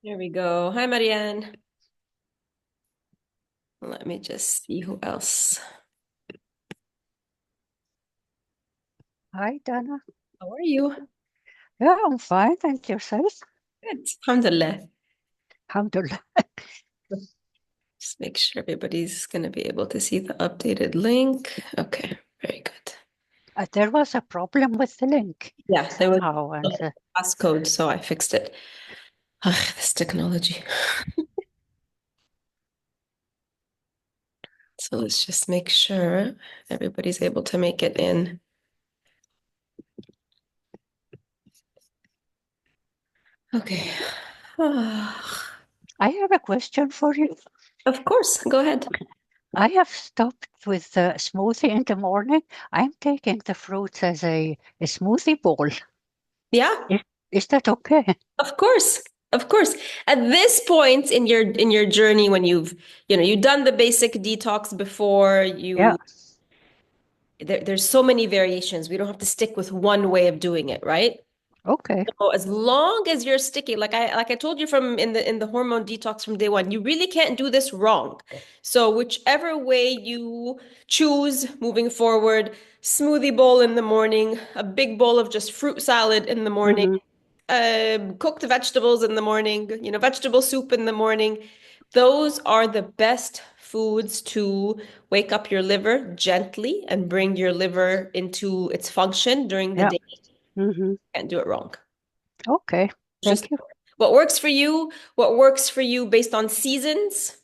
Here we go. Hi, Marianne. Let me just see who else. Hi, Dana. How are you? Yeah, I'm fine. Thank yourself. Good. Alhamdulillah. Alhamdulillah. Just make sure everybody's going to be able to see the updated link. Okay, very good. There was a problem with the link Yeah, there was somehow, a and passcode, so I fixed it. Ugh, this technology. So let's just make sure everybody's able to make it in. Okay. I have a question for you. Of course, go ahead. I have stopped with the smoothie in the morning. I'm taking the fruits as a smoothie bowl. Yeah. Is, is that okay? Of course. Of course. At this point in your journey when you've done the basic detox before, Yeah, there's so many variations. We don't have to stick with one way of doing it, right? okay. So as long as you're sticking, like I told you from in the hormone detox from day one, you really can't do this wrong. So whichever way you choose moving forward, smoothie bowl in the morning, a big bowl of just fruit salad in the morning, Hmm. cooked vegetables in the morning, vegetable soup in the morning. Those are the best foods to wake up your liver gently and bring your liver into its function during the Yeah. day. Hmm. Can't do it wrong. Okay. Just Thank you. what works for you based on seasons.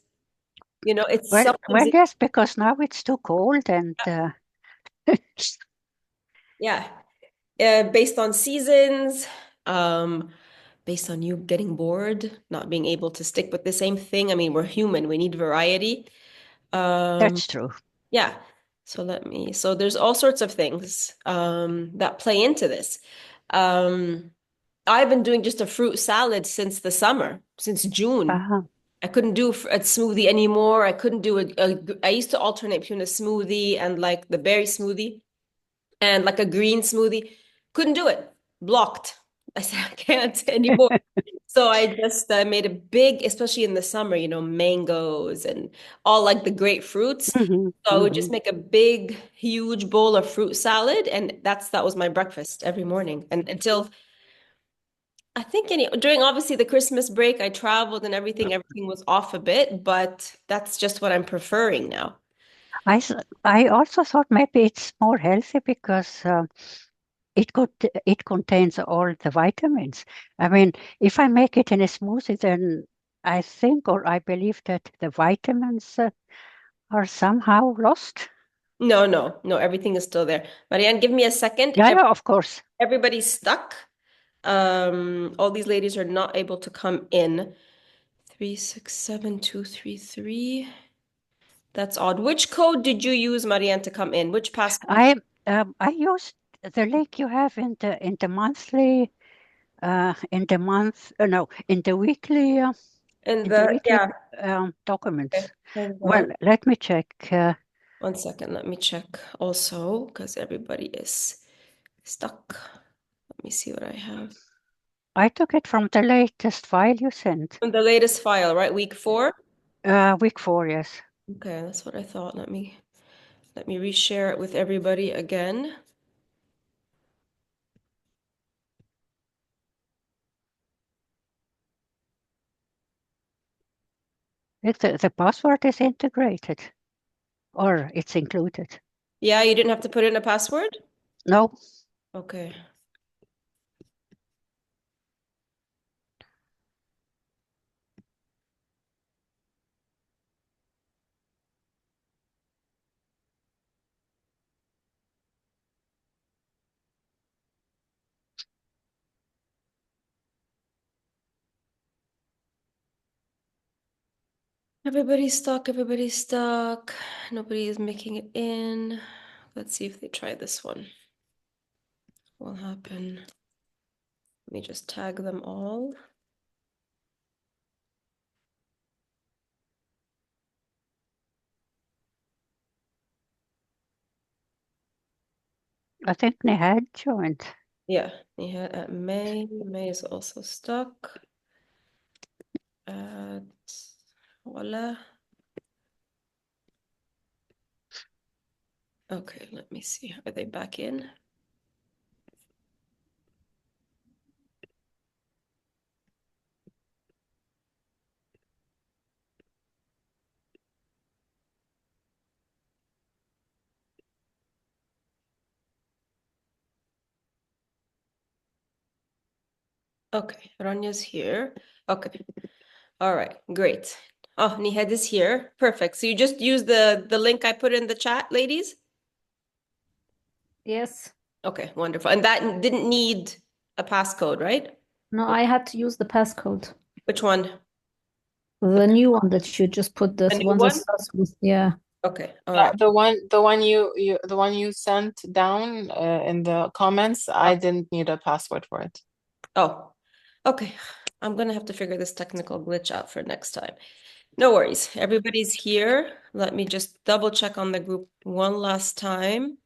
It's sometimes, Yes, because now it's too cold and yeah, based on seasons, um, based on you getting bored, not being able to stick with the same thing. I mean, we're human, we need variety. Um, that's true. yeah. So there's all sorts of things that play into this. Um, I've been doing just a fruit salad since the summer, since June. Uh-huh. I couldn't do a smoothie anymore. I couldn't do I used to alternate between a smoothie and like the berry smoothie and like a green smoothie. Couldn't do it. Blocked. I said I can't anymore. So I just made a big, especially in the summer, mangoes and all like the great fruits. Hmm. So I would Hmm. just make a big, huge bowl of fruit salad, and that was my breakfast every morning. And until I think during obviously the Christmas break, I traveled and everything was off a bit, but that's just what I'm preferring now. I also thought maybe it's more healthy because it contains all the vitamins. I mean, if I make it in a smoothie, then I think or I believe that the vitamins are somehow lost. No, no, no, everything is still there. Marianne, give me a second. Yeah, yeah, of course. Everybody's stuck. All these ladies are not able to come in. 367233. That's odd. Which code did you use, Marianne, to come in? Which passcode? I used the link you have in the monthly in the month no And in the the weekly yeah. Okay. documents. Hold Well, on. let me check. 1 second. Let me check also because everybody is stuck. Let me see what I have. I took it from the latest file you sent. The latest file, right? Week 4? Week 4, yes. Okay, that's what I thought. Let me reshare it with everybody again. The password is integrated or it's included. Yeah, you didn't have to put in a password? No, Okay. Everybody's stuck. Everybody's stuck. Nobody is making it in. Let's see if they try this one. What will happen? Let me just tag them all. I think Nihad joined. Yeah, yeah, May. May is also stuck. Voila. Okay, let me see. Are they back in? Okay, Ranya's here. Okay. All right, great. Oh, Nihed is here. Perfect. So you just use the link I put in the chat, ladies? Yes. Okay, wonderful. And that didn't need a passcode, right? No, I had to use the passcode. Which one? The new one that you just put, The this new one that one? starts with, yeah. Okay, all Yeah, right. the one you sent down in the comments, I didn't need a password for it. Oh, okay. I'm gonna have to figure this technical glitch out for next time. No worries. Everybody's here. Let me just double check on the group one last time.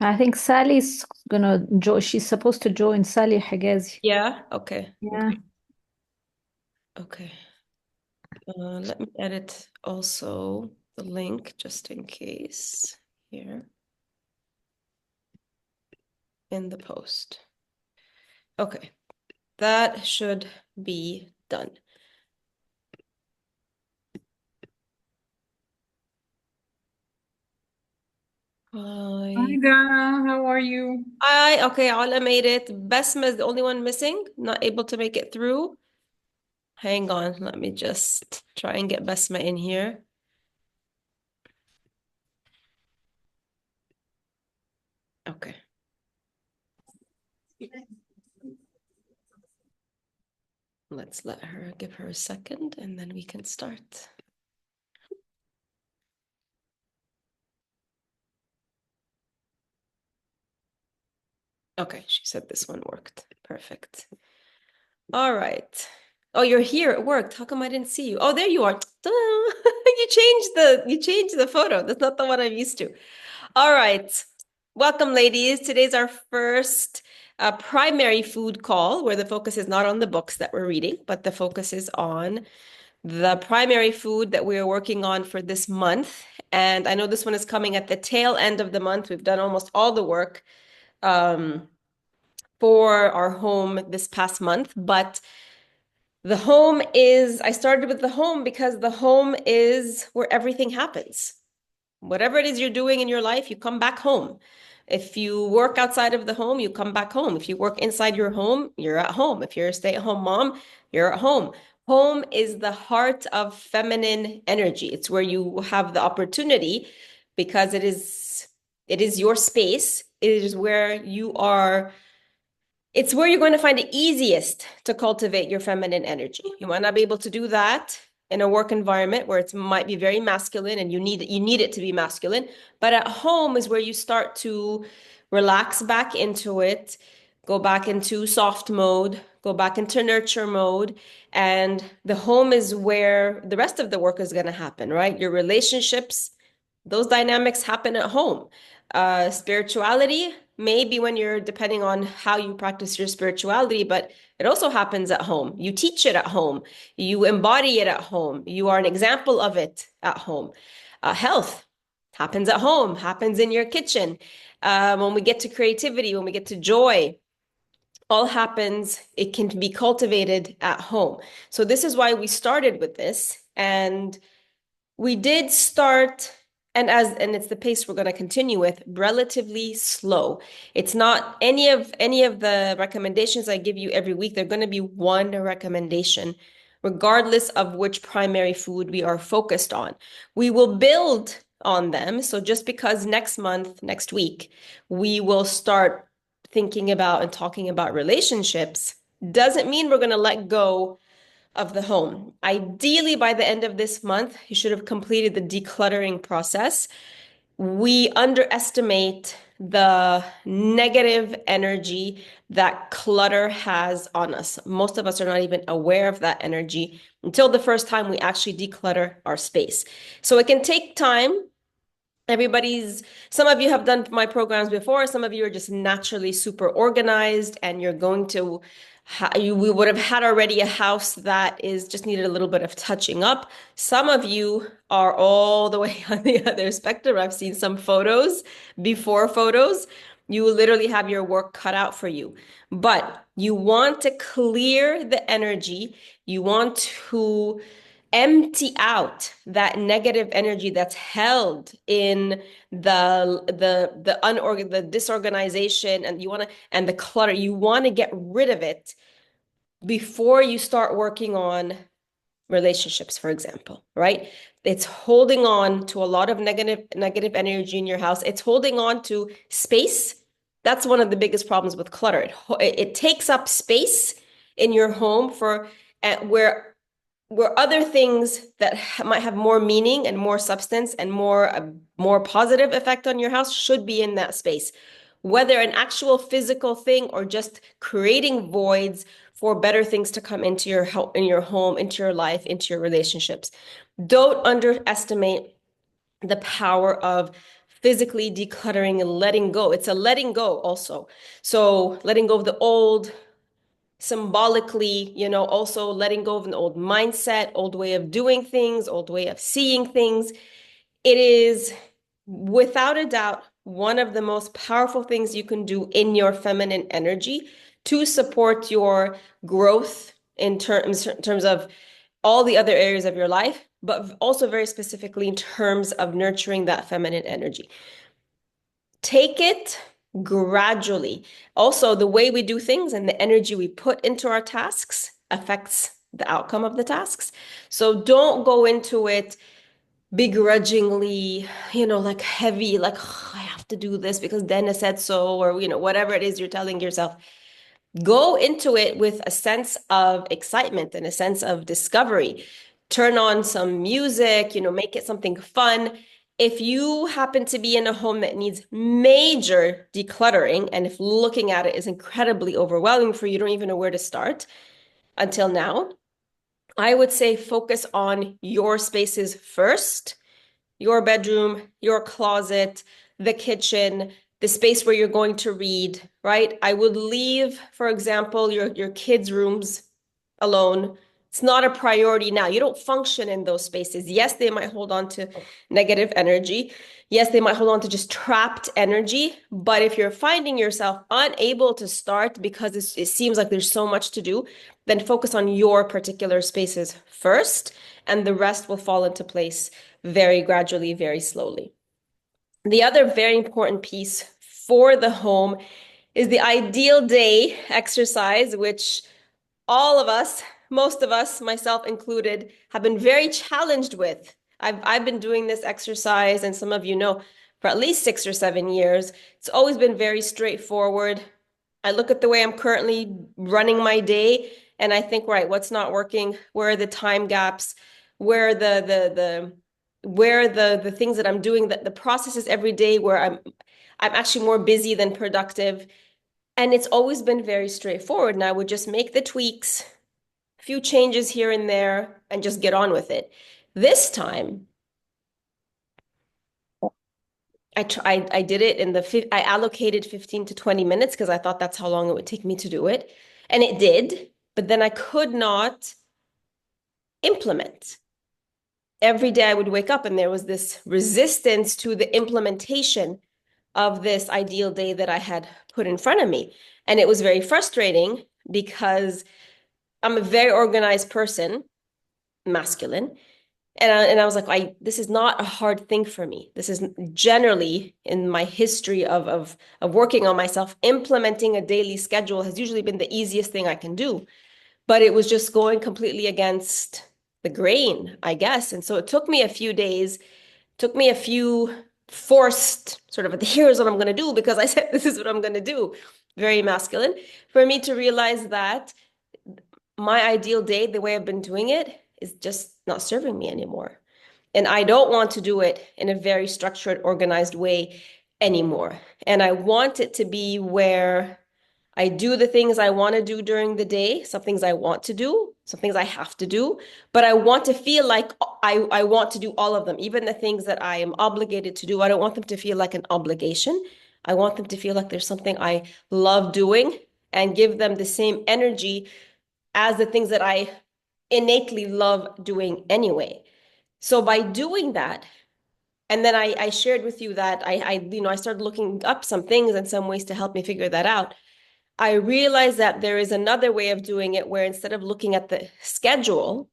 I think Sally's gonna join. She's supposed to join, Sally Higazi. Yeah, okay. Yeah. Okay. Let me edit also the link just in case here in the post. Okay, that should be done. Hi, Dana. How are you? Okay, Ala made it. Besma is the only one missing, not able to make it through. Hang on, let me just try and get Besma in here. Okay. Let's give her a second and then we can start. Okay, she said this one worked. Perfect. All right. Oh, you're here. It worked. How come I didn't see you? Oh, there you are. You changed the photo. That's not the one I'm used to. All right. Welcome, ladies. Today's our first primary food call where the focus is not on the books that we're reading, but the focus is on the primary food that we are working on for this month. And I know this one is coming at the tail end of the month. We've done almost all the work for our home this past month, but I started with the home because the home is where everything happens. Whatever it is you're doing in your life, you come back home. If you work outside of the home, you come back home. If you work inside your home, you're at home. If you're a stay-at-home mom, you're at home. Home is the heart of feminine energy. It's where you have the opportunity because it is your space. It is where you are. It's where you're going to find it easiest to cultivate your feminine energy. You might not be able to do that in a work environment where it might be very masculine and you need it to be masculine, but at home is where you start to relax back into it, go back into soft mode, go back into nurture mode, and the home is where the rest of the work is going to happen, right? Your relationships, those dynamics happen at home. Spirituality, maybe when you're depending on how you practice your spirituality, but it also happens at home. You teach it at home. You embody it at home. You are an example of it at home. Health happens at home, happens in your kitchen. When we get to creativity, when we get to joy, all happens, it can be cultivated at home. So this is why we started with this. And we did start, and it's the pace we're going to continue with, relatively slow. It's not any of the recommendations I give you every week. They're going to be one recommendation, regardless of which primary food we are focused on. We will build on them. So just because next week, we will start thinking about and talking about relationships, doesn't mean we're going to let go of the home. Ideally, by the end of this month, you should have completed the decluttering process. We underestimate the negative energy that clutter has on us. Most of us are not even aware of that energy until the first time we actually declutter our space. So it can take time. Some of you have done my programs before. Some of you are just naturally super organized and you're going to we would have had already a house that is just needed a little bit of touching up. Some of you are all the way on the other spectrum. I've seen some photos, before photos. You literally have your work cut out for you. But you want to clear the energy. You want to empty out that negative energy that's held in the disorganization, and the clutter. You want to get rid of it before you start working on relationships, for example, right? It's holding on to a lot of negative energy in your house. It's holding on to space. That's one of the biggest problems with clutter. It takes up space in your home for where other things that might have more meaning and more substance and more positive effect on your house should be in that space. Whether an actual physical thing or just creating voids for better things to come into your home, into your life, into your relationships. Don't underestimate the power of physically decluttering and letting go. It's a letting go also. So letting go of the old, symbolically, also letting go of an old mindset, old way of doing things, old way of seeing things. It is without a doubt one of the most powerful things you can do in your feminine energy to support your growth in terms of all the other areas of your life, but also very specifically in terms of nurturing that feminine energy. Take it gradually. Also, the way we do things and the energy we put into our tasks affects the outcome of the tasks. So don't go into it begrudgingly, like heavy, like, oh, I have to do this because Dennis said so, or, whatever it is you're telling yourself. Go into it with a sense of excitement and a sense of discovery. Turn on some music, make it something fun. If you happen to be in a home that needs major decluttering, and if looking at it is incredibly overwhelming for you, you don't even know where to start until now, I would say focus on your spaces first, your bedroom, your closet, the kitchen, the space where you're going to read, right? I would leave, for example, your kids' rooms alone. It's not a priority now. You don't function in those spaces. Yes, they might hold on to negative energy. Yes, they might hold on to just trapped energy. But if you're finding yourself unable to start because it seems like there's so much to do, then focus on your particular spaces first, and the rest will fall into place very gradually, very slowly. The other very important piece for the home is the ideal day exercise, which all of us, most of us, myself included, have been very challenged with. I've been doing this exercise, and some of you know, for at least 6 or 7 years. It's always been very straightforward. I look at the way I'm currently running my day, and I think, right, what's not working? Where are the time gaps? Where are the things that I'm doing, the processes every day where I'm actually more busy than productive. And it's always been very straightforward. And I would just make the tweaks, a few changes here and there, and just get on with it. This time, I did it I allocated 15 to 20 minutes because I thought that's how long it would take me to do it. And it did, but then I could not implement. Every day I would wake up and there was this resistance to the implementation of this ideal day that I had put in front of me. And it was very frustrating because I'm a very organized person, masculine. And I was like, this is not a hard thing for me. This is generally in my history of working on myself, implementing a daily schedule has usually been the easiest thing I can do. But it was just going completely against the grain, I guess. And so it took me a few days, took me a few forced sort of, here's what I'm going to do because I said this is what I'm going to do. Very masculine. For me to realize that my ideal day, the way I've been doing it, is just not serving me anymore. And I don't want to do it in a very structured, organized way anymore. And I want it to be where I do the things I want to do during the day, some things I want to do, some things I have to do, but I want to feel like I want to do all of them, even the things that I am obligated to do. I don't want them to feel like an obligation. I want them to feel like there's something I love doing and give them the same energy as the things that I innately love doing anyway. So by doing that, and then I shared with you that I started looking up some things and some ways to help me figure that out. I realized that there is another way of doing it where instead of looking at the schedule,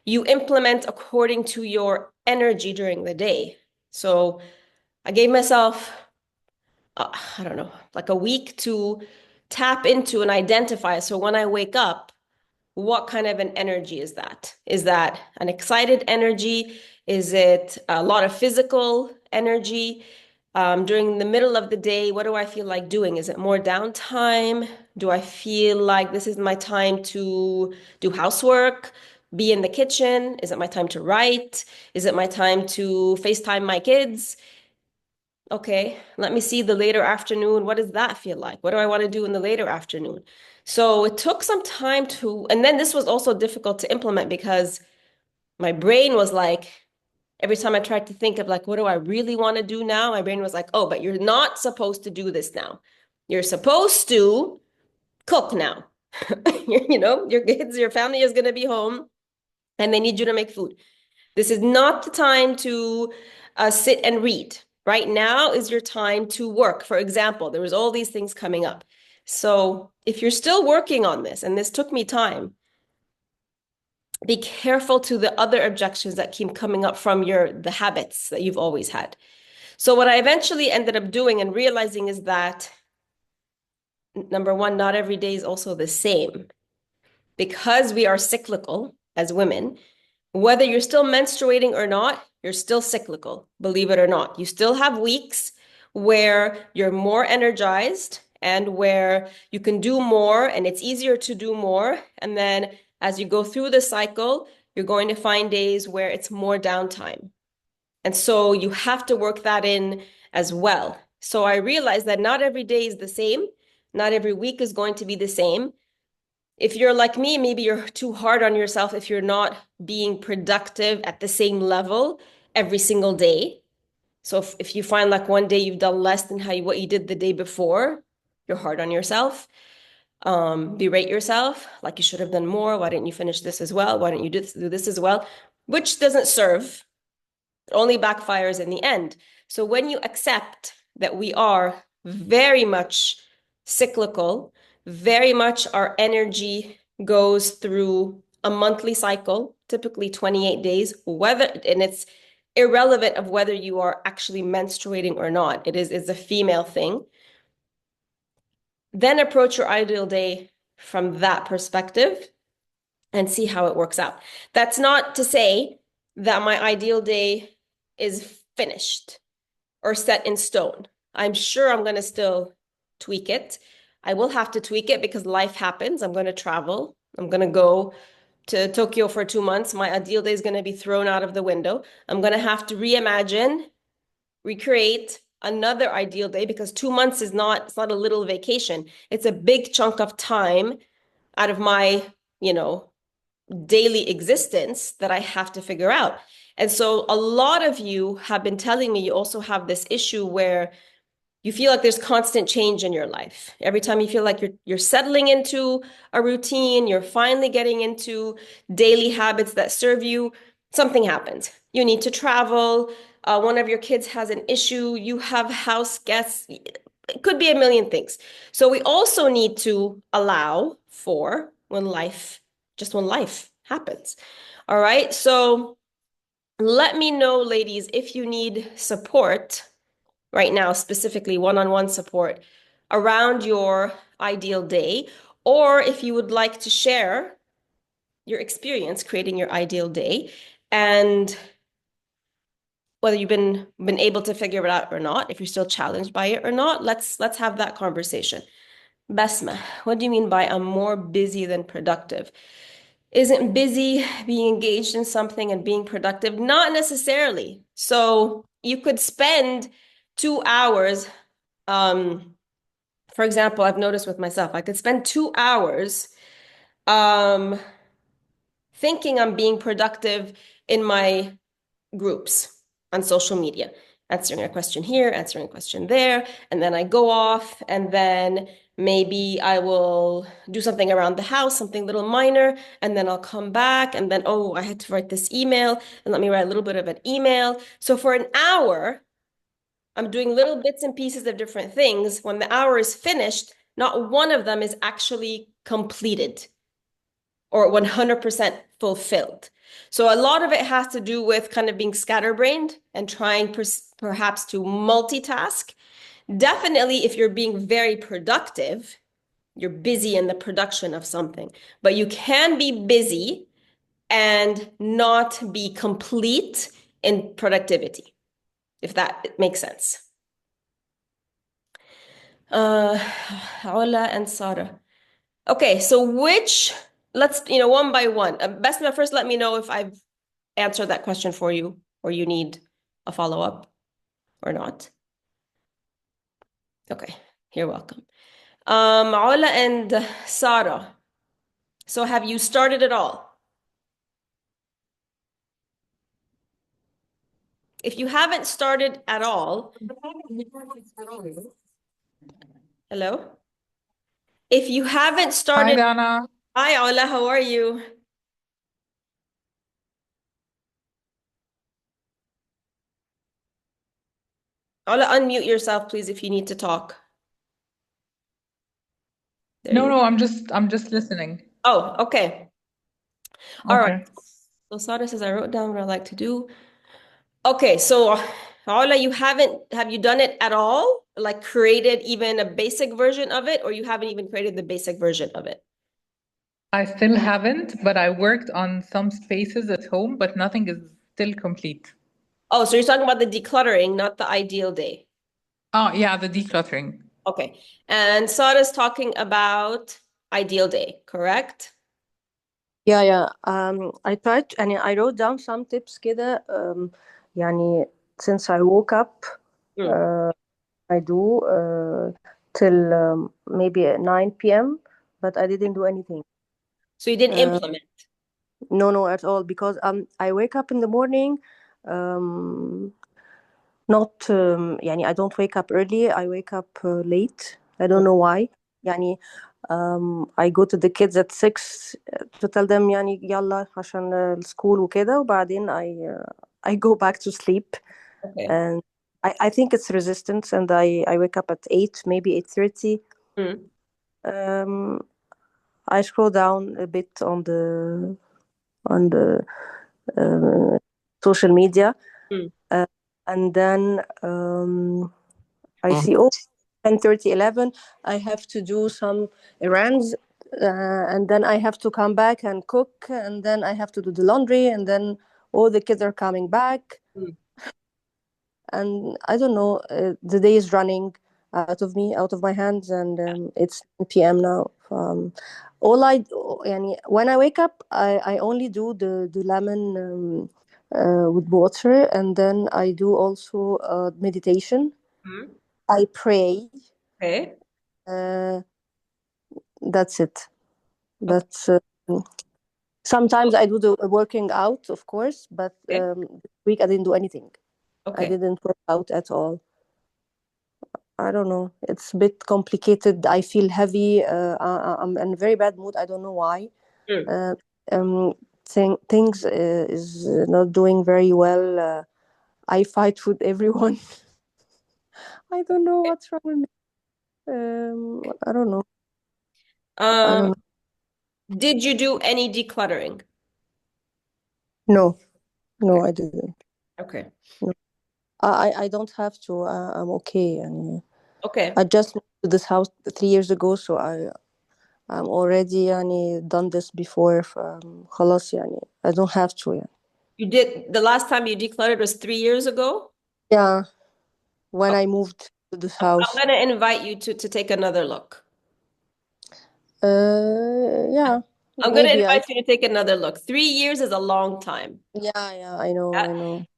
you implement according to your energy during the day. So I gave myself, I don't know, like a week to tap into and identify. So when I wake up, what kind of an energy is that? Is that an excited energy? Is it a lot of physical energy? During the middle of the day, what do I feel like doing? Is it more downtime? Do I feel like this is my time to do housework, be in the kitchen? Is it my time to write? Is it my time to FaceTime my kids? Okay, let me see the later afternoon. What does that feel like? What do I want to do in the later afternoon? So it took some time and then this was also difficult to implement because my brain was like, every time I tried to think of like, what do I really want to do now? My brain was like, oh, but you're not supposed to do this now. You're supposed to cook now. Your kids, your family is going to be home and they need you to make food. This is not the time to sit and read. Right now is your time to work. For example, there was all these things coming up. So if you're still working on this, and this took me time, be careful to the other objections that keep coming up from the habits that you've always had. So what I eventually ended up doing and realizing is that, number one, not every day is also the same. Because we are cyclical as women, whether you're still menstruating or not, you're still cyclical, believe it or not. You still have weeks where you're more energized and where you can do more and it's easier to do more. And then as you go through the cycle, you're going to find days where it's more downtime. And so you have to work that in as well. So I realized that not every day is the same. Not every week is going to be the same. If you're like me, maybe you're too hard on yourself if you're not being productive at the same level every single day. So if you find like one day you've done less than what you did the day before, you're hard on yourself. Berate yourself, like you should have done more. Why didn't you finish this as well? Why didn't you do this as well? Which doesn't serve. It only backfires in the end. So when you accept that we are very much cyclical, very much our energy goes through a monthly cycle, typically 28 days, and it's irrelevant of whether you are actually menstruating or not. It's a female thing. Then approach your ideal day from that perspective and see how it works out. That's not to say that my ideal day is finished or set in stone. I'm sure I'm going to still tweak it. I will have to tweak it because life happens. I'm going to travel. I'm going to go to Tokyo for 2 months. My ideal day is going to be thrown out of the window. I'm going to have to reimagine, recreate another ideal day because 2 months it's not a little vacation. It's a big chunk of time out of my, daily existence that I have to figure out. And so a lot of you have been telling me you also have this issue where you feel like there's constant change in your life. Every time you feel like you're settling into a routine, you're finally getting into daily habits that serve you, something happens. You need to travel. One of your kids has an issue. You have house guests. It could be a million things. So we also need to allow for when life happens. All right. So let me know, ladies, if you need support right now, specifically one-on-one support around your ideal day, or if you would like to share your experience creating your ideal day and whether you've been able to figure it out or not, if you're still challenged by it or not, let's have that conversation. Basma, what do you mean by I'm more busy than productive? Isn't busy being engaged in something and being productive? Not necessarily. So you could spend 2 hours. For example, I've noticed with myself, I could spend 2 hours thinking I'm being productive in my groups on social media, answering a question here, answering a question there, and then I go off and then Maybe I will do something around the house, something little minor, and then I'll come back and then, oh, I had to write this email and let me write a little bit of an email. So for an hour, I'm doing little bits and pieces of different things. When the hour is finished, not one of them is actually completed or 100% fulfilled. So a lot of it has to do with kind of being scatterbrained and trying perhaps to multitask. Definitely, if you're being very productive, you're busy in the production of something, but you can be busy and not be complete in productivity, if that makes sense. Ola and Sarah. Okay, so let's, one by one. Basma, first let me know if I've answered that question for you or you need a follow-up or not. Okay, you're welcome. Ola and Sarah. So have you started at all? If you haven't started at all, hello? If you haven't Hi, started, Dana. hi Ola, how are you? Ola, unmute yourself, please, if you need to talk. There you No, I'm just listening. Oh, okay. All right. Okay. So Sada says, I wrote down what I like to do. Okay, so Ola, have you done it at all? Like created even a basic version of it, or you haven't even created the basic version of it? I still haven't, but I worked on some spaces at home, but nothing is still complete. Oh, so you're talking about the decluttering, not the ideal day. Oh, yeah, the decluttering. Okay. And Sada's talking about ideal day, correct? Yeah. I tried and I wrote down some tips كده يعني since I woke up I do till maybe 9 p.m. but I didn't do anything. So you didn't implement. No at all because I wake up in the morning not يعني I don't wake up early, I wake up late. I don't know why. يعني I go to the kids at 6 to tell them يعني يلا عشان السكول وكده وبعدين I go back to sleep. Okay. And I think it's resistance and I wake up at 8, maybe 8:30. I scroll down a bit on the social media. And then I see 10:30, 11 I have to do some errands and then I have to come back and cook and then I have to do the laundry and then all the kids are coming back and I don't know, the day is running out of my hands and it's 10 p.m. now. When I wake up I only do the lemon with water and then I do also meditation. I pray. Okay. That's it. That's sometimes I do the working out, of course, but this week I didn't do anything. Okay. I didn't work out at all. I don't know. It's a bit complicated. I feel heavy. I'm in a very bad mood. I don't know why. Things is not doing very well. I fight with everyone. I don't know what's wrong with me. I don't know. I don't know. Did you do any decluttering? No, I didn't. Okay. No. I don't have to. I'm okay. And Okay. I just moved to this house 3 years ago, so I'm already done this before. خلاص I don't have to. You did, the last time you decluttered was 3 years ago? Yeah, when I moved to this house. I'm going to invite you to take another look. Yeah. I'm going to invite you to take another look. 3 years is a long time. Yeah, I know.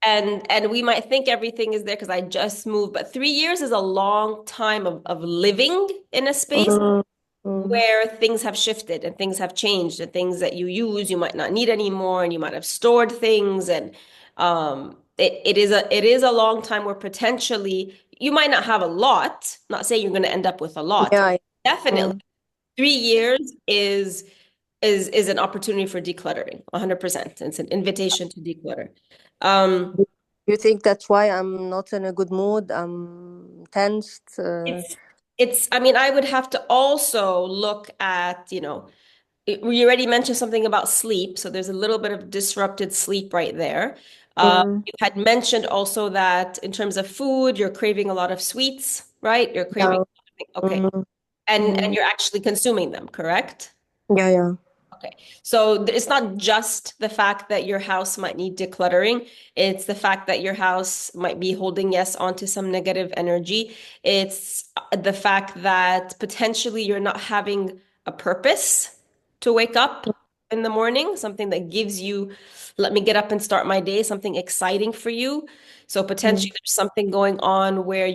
And we might think everything is there because I just moved, but 3 years is a long time of living in a space where things have shifted and things have changed and things that you use you might not need anymore and you might have stored things and it is a long time where potentially you might not have a lot. I'm not saying you're going to end up with a lot. Yeah, Definitely. Mm. 3 years is an opportunity for decluttering, 100%. It's an invitation to declutter. Um, You think that's why I'm not in a good mood? I'm tensed. I mean, I would have to also look at, we already mentioned something about sleep, so there's a little bit of disrupted sleep right there. Mm, You had mentioned also that in terms of food, you're craving a lot of sweets, right? You're craving, yeah. okay, Mm, and mm, you're actually consuming them, correct? yeah, yeah. Okay. So it's not just the fact that your house might need decluttering. It's the fact that your house might be holding, yes, onto some negative energy. It's the fact that potentially you're not having a purpose to wake up in the morning, something that gives you, let me get up and start my day, something exciting for you. So potentially Mm, there's something going on where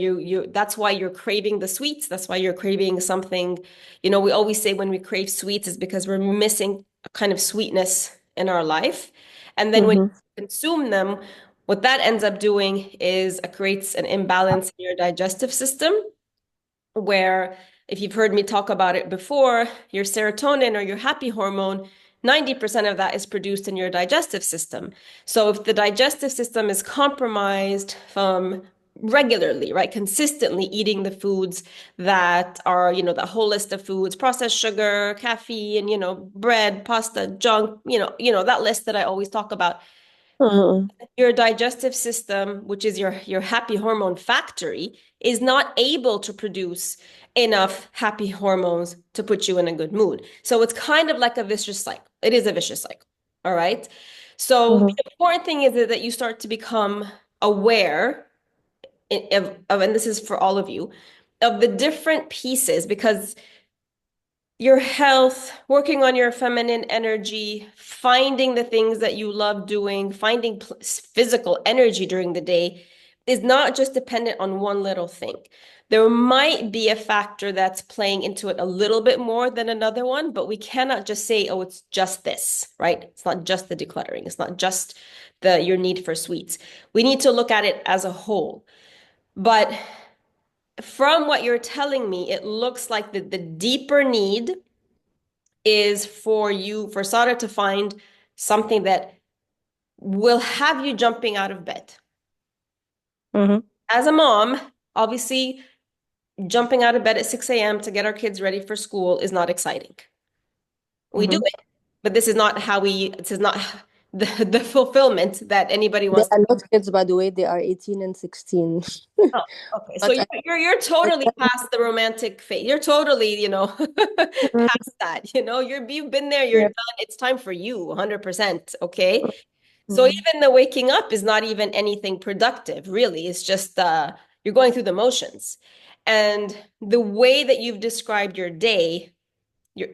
that's why you're craving the sweets. That's why you're craving something. We always say when we crave sweets is because we're missing a kind of sweetness in our life. And then when mhm, you consume them, what that ends up doing is it creates an imbalance in your digestive system, where if you've heard me talk about it before, your serotonin or your happy hormone, 90% of that is produced in your digestive system. So if the digestive system is compromised from regularly, right, consistently eating the foods that are, the whole list of foods, processed sugar, caffeine, bread, pasta, junk, that list that I always talk about, mhm, your digestive system, which is your happy hormone factory, is not able to produce enough happy hormones to put you in a good mood. So it's kind of like a vicious cycle. It is a vicious cycle. All right. So mhm, the important thing is that you start to become aware and this is for all of you, of the different pieces, because your health, working on your feminine energy, finding the things that you love doing, finding physical energy during the day is not just dependent on one little thing. There might be a factor that's playing into it a little bit more than another one, but we cannot just say, oh, it's just this, right? It's not just the decluttering. It's not just your need for sweets. We need to look at it as a whole. But from what you're telling me, it looks like the deeper need is for Sada to find something that will have you jumping out of bed. mhm, As a mom, obviously, jumping out of bed at 6 a.m. to get our kids ready for school is not exciting. We do mhm. it, but this is not this is not the fulfillment that anybody They wants to. are not kids, by the way. They are 18 and 16. Oh, okay. So But you're totally past the romantic phase. You're totally, Mhm. past that. You've been there, you're Yeah. done. It's time for you, 100%. Okay. So Mhm. even the waking up is not even anything productive, really. It's just you're going through the motions. And the way that you've described your day,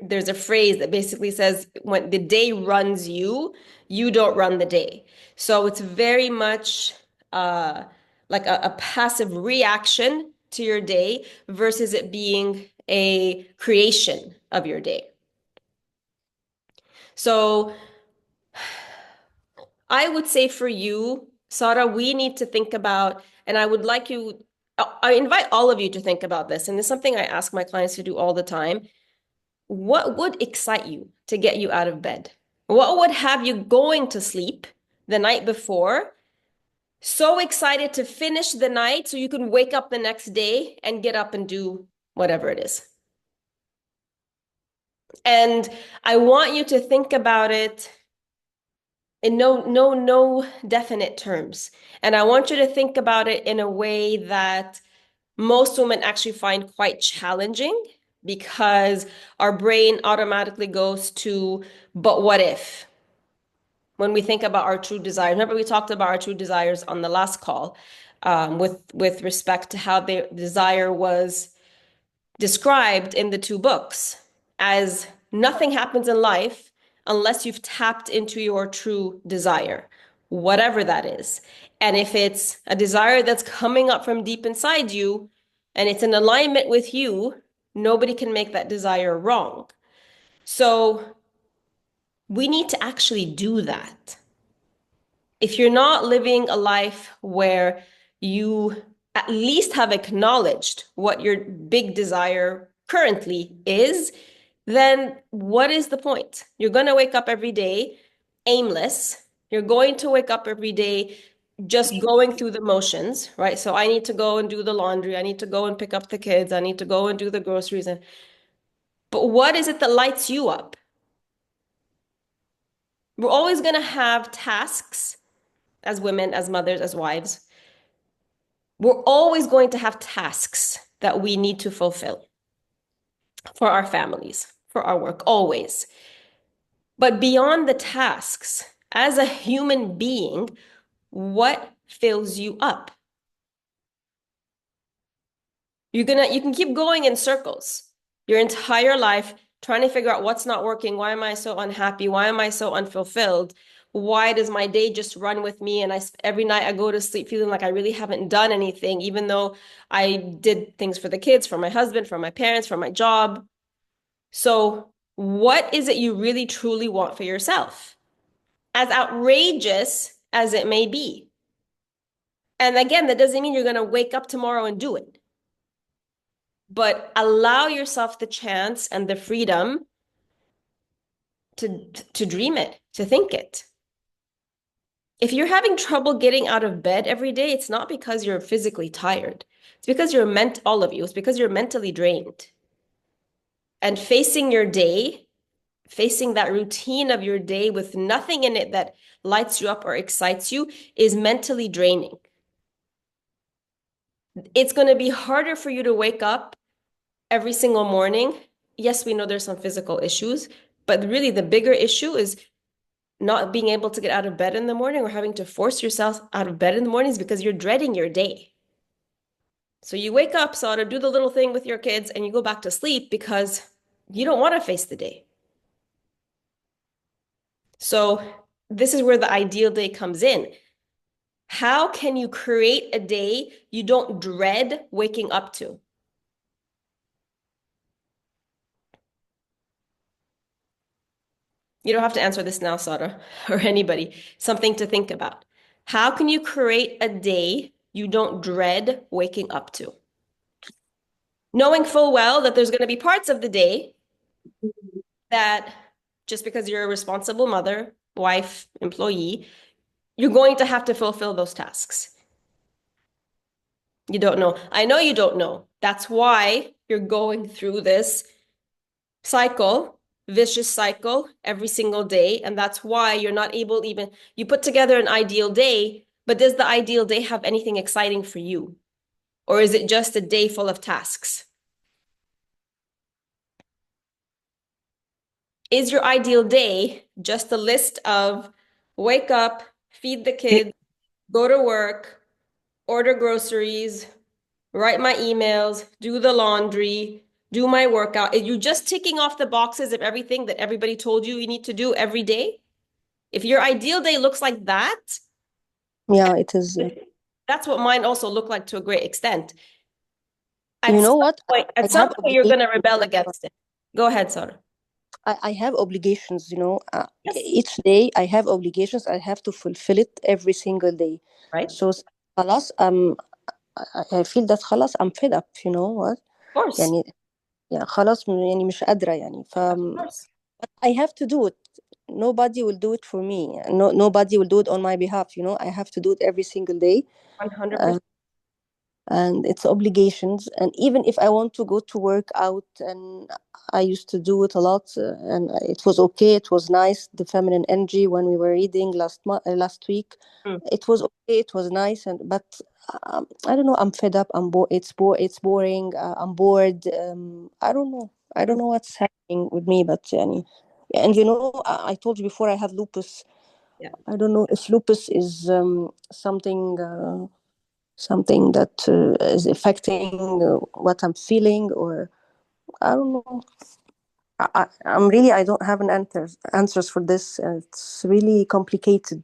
there's a phrase that basically says when the day runs you, you don't run the day. So it's very much like a passive reaction to your day versus it being a creation of your day. So I would say for you, Sara, we need to think about, and I would like you, I invite all of you to think about this, and it's something I ask my clients to do all the time. What would excite you to get you out of bed? What would have you going to sleep the night before, so excited to finish the night so you can wake up the next day and get up and do whatever it is? And I want you to think about it in no definite terms. And I want you to think about it in a way that most women actually find quite challenging, because our brain automatically goes to, but what if? When we think about our true desires. Remember, we talked about our true desires on the last call, with respect to how the desire was described in the two books as nothing happens in life unless you've tapped into your true desire, whatever that is. And if it's a desire that's coming up from deep inside you and it's in alignment with you, nobody can make that desire wrong. So we need to actually do that. If you're not living a life where you at least have acknowledged what your big desire currently is, then what is the point? You're going to wake up every day aimless. You're going to wake up every day just going through the motions, right? So I need to go and do the laundry. I need to go and pick up the kids. I need to go and do the groceries. But what is it that lights you up? We're always going to have tasks as women, as mothers, as wives. We're always going to have tasks that we need to fulfill for our families, for our work, always. But beyond the tasks, as a human being, what fills you up? You can keep going in circles your entire life trying to figure out what's not working. Why am I so unhappy? Why am I so unfulfilled? Why does my day just run with me? And every night I go to sleep feeling like I really haven't done anything, even though I did things for the kids, for my husband, for my parents, for my job. So what is it you really truly want for yourself? As outrageous as it may be. And again, that doesn't mean you're going to wake up tomorrow and do it. But allow yourself the chance and the freedom to dream it, to think it. If you're having trouble getting out of bed every day, it's not because you're physically tired. It's because all of you, it's because you're mentally drained. And facing your day, facing that routine of your day with nothing in it that lights you up or excites you is mentally draining. It's going to be harder for you to wake up every single morning. Yes, we know there's some physical issues, but really the bigger issue is not being able to get out of bed in the morning or having to force yourself out of bed in the mornings because you're dreading your day. So you wake up, Sada, do the little thing with your kids, and you go back to sleep because you don't want to face the day. So this is where the ideal day comes in. How can you create a day you don't dread waking up to? You don't have to answer this now, Sada, or anybody. Something to think about. How can you create a day you don't dread waking up to? Knowing full well that there's going to be parts of the day that just because you're a responsible mother, wife, employee, you're going to have to fulfill those tasks. You don't know. I know you don't know. That's why you're going through this cycle, vicious cycle every single day. And that's why you're not able you put together an ideal day, but does the ideal day have anything exciting for you? Or is it just a day full of tasks? Is your ideal day just a list of wake up, feed the kids, go to work, order groceries, write my emails, do the laundry, do my workout? Are you just ticking off the boxes of everything that everybody told you need to do every day? If your ideal day looks like that, Yeah, it is. that's what mine also looked like to a great extent. You know what? At some point, you're going to rebel against it. Go ahead, Sarah. I have obligations, Yes. each day I have obligations. I have to fulfill it every single day. Right? So خلاص I feel that خلاص I'm fed up, you know what? Of course. يعني خلاص يعني مش قادرة يعني Of course. but I have to do it. Nobody will do it for me. Nobody will do it on my behalf, I have to do it every single day. 100%. And it's obligations. And even if I want to go to work out, and I used to do it a lot, and it was okay, it was nice, the feminine energy when we were reading last week. It was okay, it was nice, but I don't know, I'm fed up, I'm bored, it's boring, I'm bored. I don't know what's happening with me, but and I told you before I have lupus. Yeah. I don't know if lupus is something that is affecting what I'm feeling, or I don't know. I don't have an answers for this. It's really complicated,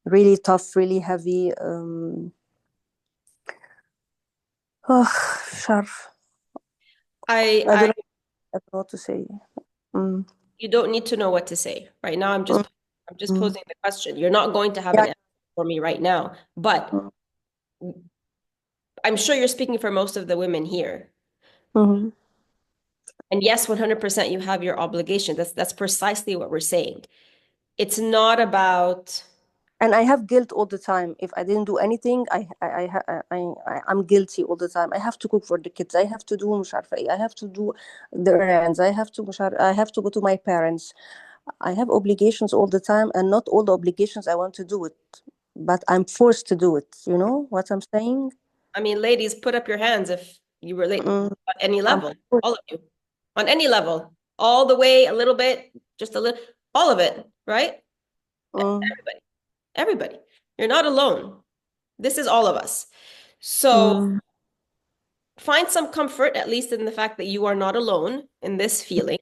really tough, really heavy. Sharp. I don't know what to say. You don't need to know what to say right now. I'm just posing the question. You're not going to have an answer for me right now, but I'm sure you're speaking for most of the women here. Mhm. And yes, 100% you have your obligation. That's precisely what we're saying. It's not about, And I have guilt all the time. If I didn't do anything, I'm guilty all the time. I have to cook for the kids. I have to do مش عارفة إيه. I have to do the errands. I have to go to my parents. I have obligations all the time, and not all the obligations I want to do it, but I'm forced to do it. You know what I'm saying? I mean, ladies, put up your hands if you relate Mm, at any I'm level, forced. all of you, on any level, all the way, a little bit, just a little, all of it, right? Mm, Everybody. You're not alone. This is all of us. So mm, find some comfort, at least in the fact that you are not alone in this feeling.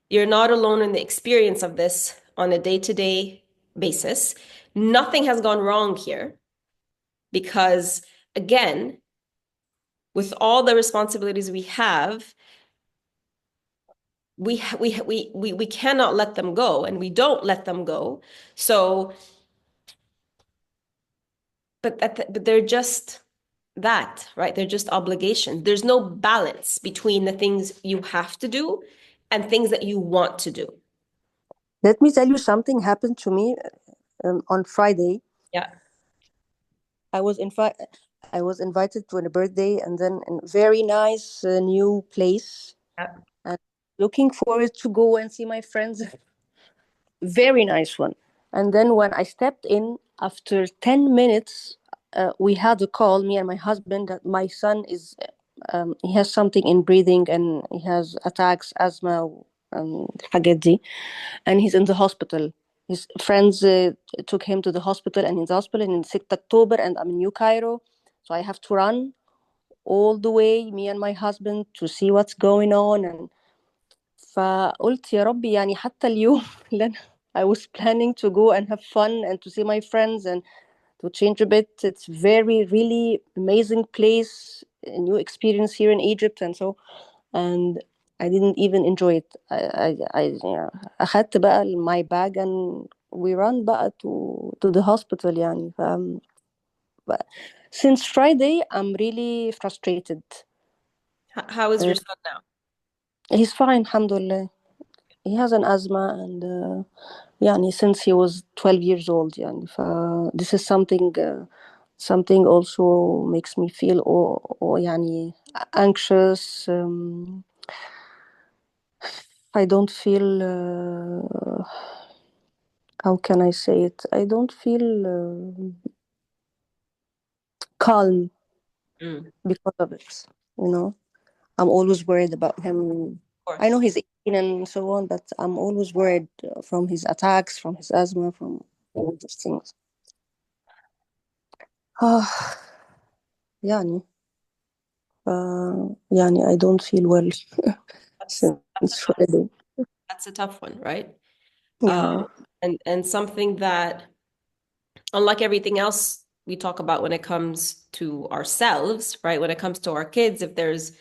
You're not alone in the experience of this on a day-to-day basis. Nothing has gone wrong here because, again, with all the responsibilities we have, we cannot let them go, and we don't let them go. So, but they're just that, right? They're just obligations. There's no balance between the things you have to do and things that you want to do. Let me tell you something happened to me on Friday. Yeah. I was invited to a birthday, and then a very nice new place. Yeah. And looking forward to go and see my friends. Very nice one. And then when I stepped in, after 10 minutes, we had a call, me and my husband, that my son is he has something in breathing, and he has attacks, asthma, الحاجات دي, and he's in the hospital. His friends took him to the hospital, and he's in the hospital in 6 October, and I'm in New Cairo, so I have to run all the way, me and my husband, to see what's going on. And فقلت يا ربي يعني حتى اليوم اللي أنا I was planning to go and have fun and to see my friends and to change a bit. It's very, really amazing place, a new experience here in Egypt and so, and I didn't even enjoy it. Yeah, أخدت بقى my bag and we run بقى to the hospital يعني. But since Friday, I'm really frustrated. How is your son now? He's fine, alhamdulillah. He has an asthma, and يعني since he was 12 years old يعني. This is something also makes me feel يعني anxious. I don't feel how can I say it? I don't feel calm because of it, you know. I'm always worried about him. Of course. I know he's 18 and so on, but I'm always worried from his attacks, from his asthma, from all these things. يعني يعني I don't feel well since Friday. That's a tough one, right? Yeah. And something that, unlike everything else we talk about when it comes to ourselves, right? When it comes to our kids, if there's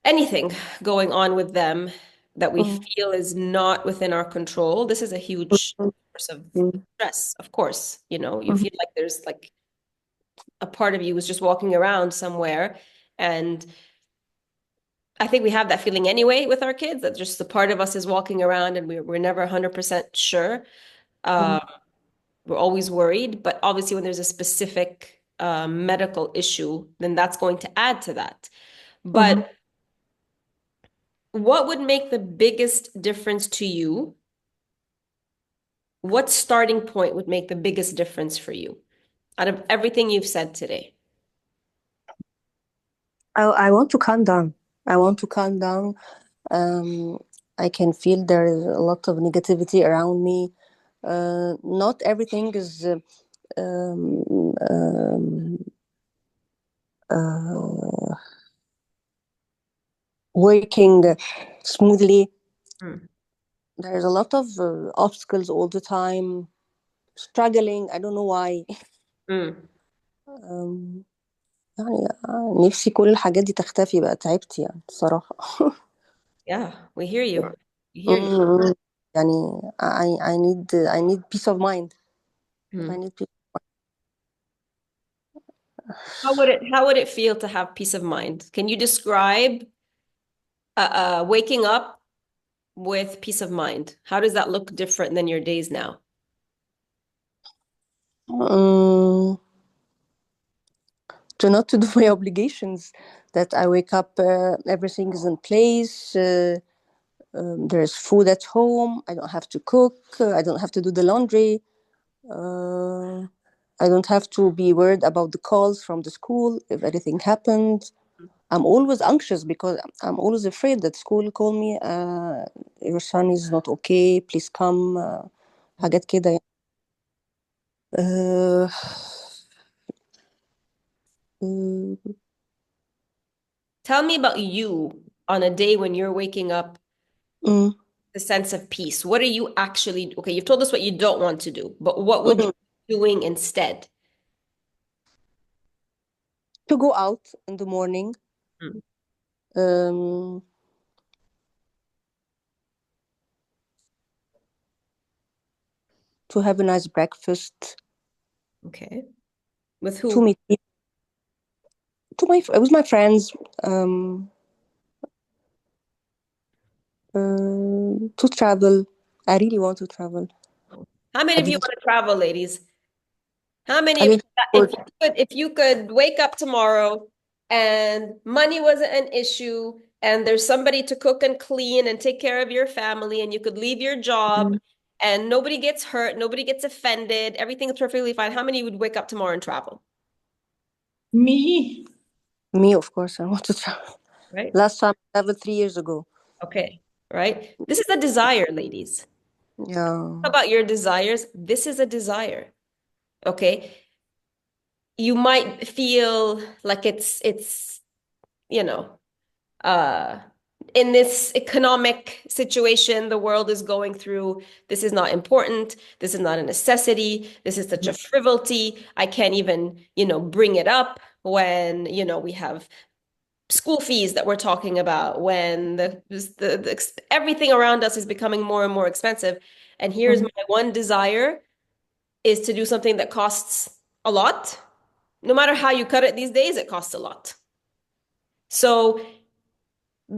anything going on with them that we feel is not within our control, this is a huge source of stress, of course. You know, you feel like there's like a part of you is just walking around somewhere, and I think we have that feeling anyway with our kids, that just the part of us is walking around and we're never 100% sure. We're always worried, but obviously when there's a specific medical issue, then that's going to add to that. But what would make the biggest difference to you? What starting point would make the biggest difference for you out of everything you've said today? I want to calm down. I want to calm down. I can feel there is a lot of negativity around me. Not everything is working smoothly. There's a lot of obstacles all the time. Struggling. I don't know why. يعني نفسي كل الحاجات دي تختفي بقى. تعبت يعني الصراحة. Yeah, we hear you. We hear you. يعني I need peace of mind. I need peace. How would it feel to have peace of mind? Can you describe waking up with peace of mind. How does that look different than your days now? To not to do my obligations, that I wake up, everything is in place, there's food at home, I don't have to cook, I don't have to do the laundry, I don't have to be worried about the calls from the school if anything happened. I'm always anxious because I'm always afraid that school will call me, your son is not okay, please come, حاجات كده يعني. Uh, mm, Tell me about you on a day when you're waking up, mm, the sense of peace. What are you actually, okay, you've told us what you don't want to do, but what would you be doing instead? to go out in the morning, Mm. um, to have a nice breakfast, Okay. With to who? meet people, with my friends, um, to travel. I really want to travel. How many I of you didn't. want to travel, ladies? How many I of mean, you, if you could wake up tomorrow and money wasn't an issue and there's somebody to cook and clean and take care of your family and you could leave your job and nobody gets hurt, nobody gets offended, everything's perfectly fine, how many would wake up tomorrow and travel? Me. me, of course, I want to travel. Right? Last time I traveled 3 years ago. Okay, right? This is a desire, ladies. Yeah. About your desires, this is a desire. Okay? You might feel like it's you know, uh in this economic situation the world is going through, this is not important, this is not a necessity, this is such a frivolity, I can't even, bring it up when, we have school fees that we're talking about, when everything around us is becoming more and more expensive. And here's my one desire is to do something that costs a lot. No matter how you cut it these days, it costs a lot. So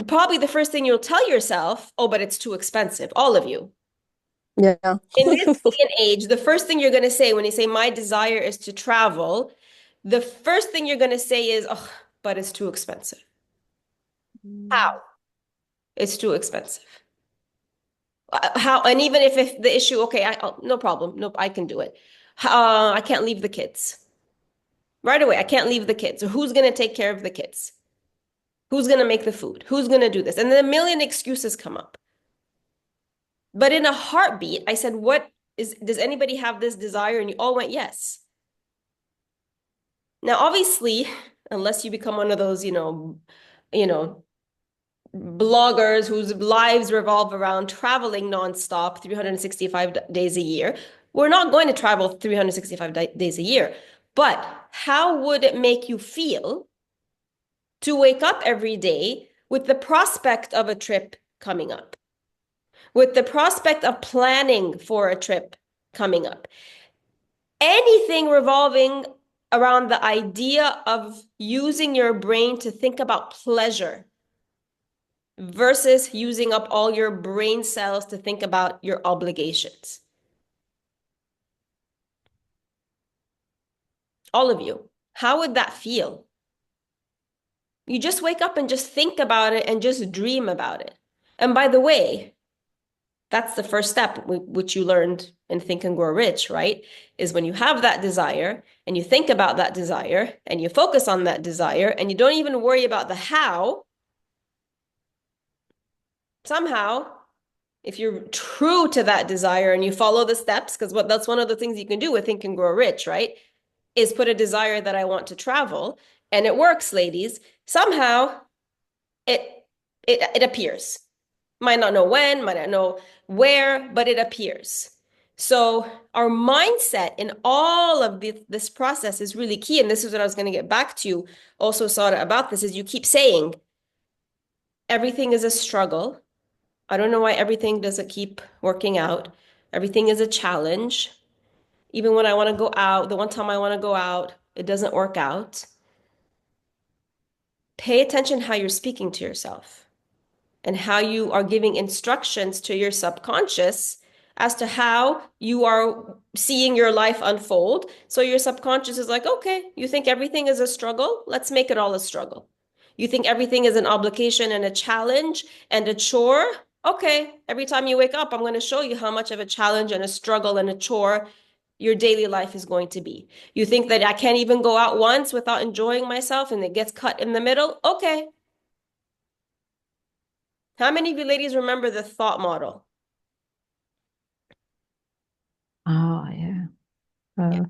probably the first thing you'll tell yourself, oh, but it's too expensive, all of you. Yeah. In this day and age, the first thing you're going to say when you say, my desire is to travel, the first thing you're going to say is, oh, but it's too expensive. How? It's too expensive. How? And even if the issue, okay, no problem. Nope, I can do it. I can't leave the kids. Right away, I can't leave the kids. So who's going to take care of the kids? Who's going to make the food? Who's going to do this? And then a million excuses come up. But in a heartbeat, I said, does anybody have this desire? And you all went, yes. Now, obviously, unless you become one of those, bloggers whose lives revolve around traveling nonstop 365 days a year, we're not going to travel 365 days a year. But how would it make you feel to wake up every day with the prospect of a trip coming up, with the prospect of planning for a trip coming up? Anything revolving around the idea of using your brain to think about pleasure versus using up all your brain cells to think about your obligations. All of you, how would that feel? You just wake up and just think about it and just dream about it. And by the way, that's the first step, which you learned in Think and Grow Rich, right? Is when you have that desire and you think about that desire and you focus on that desire and you don't even worry about the how. Somehow, if you're true to that desire and you follow the steps, because that's one of the things you can do with Think and Grow Rich, right? Is put a desire that I want to travel, and it works, ladies. Somehow, it appears. Might not know when, might not know where, but it appears. So our mindset in all of this process is really key. And this is what I was going to get back to also, Sara, about this, is you keep saying everything is a struggle. I don't know why everything doesn't keep working out. Everything is a challenge. Even when I want to go out, the one time I want to go out, it doesn't work out. Pay attention how you're speaking to yourself. and how you are giving instructions to your subconscious as to how you are seeing your life unfold. So your subconscious is like, okay, you think everything is a struggle? Let's make it all a struggle. You think everything is an obligation and a challenge and a chore? Okay, every time you wake up, I'm going to show you how much of a challenge and a struggle and a chore your daily life is going to be. You think that I can't even go out once without enjoying myself and it gets cut in the middle? Okay. How many of you ladies remember the thought model? Oh, yeah.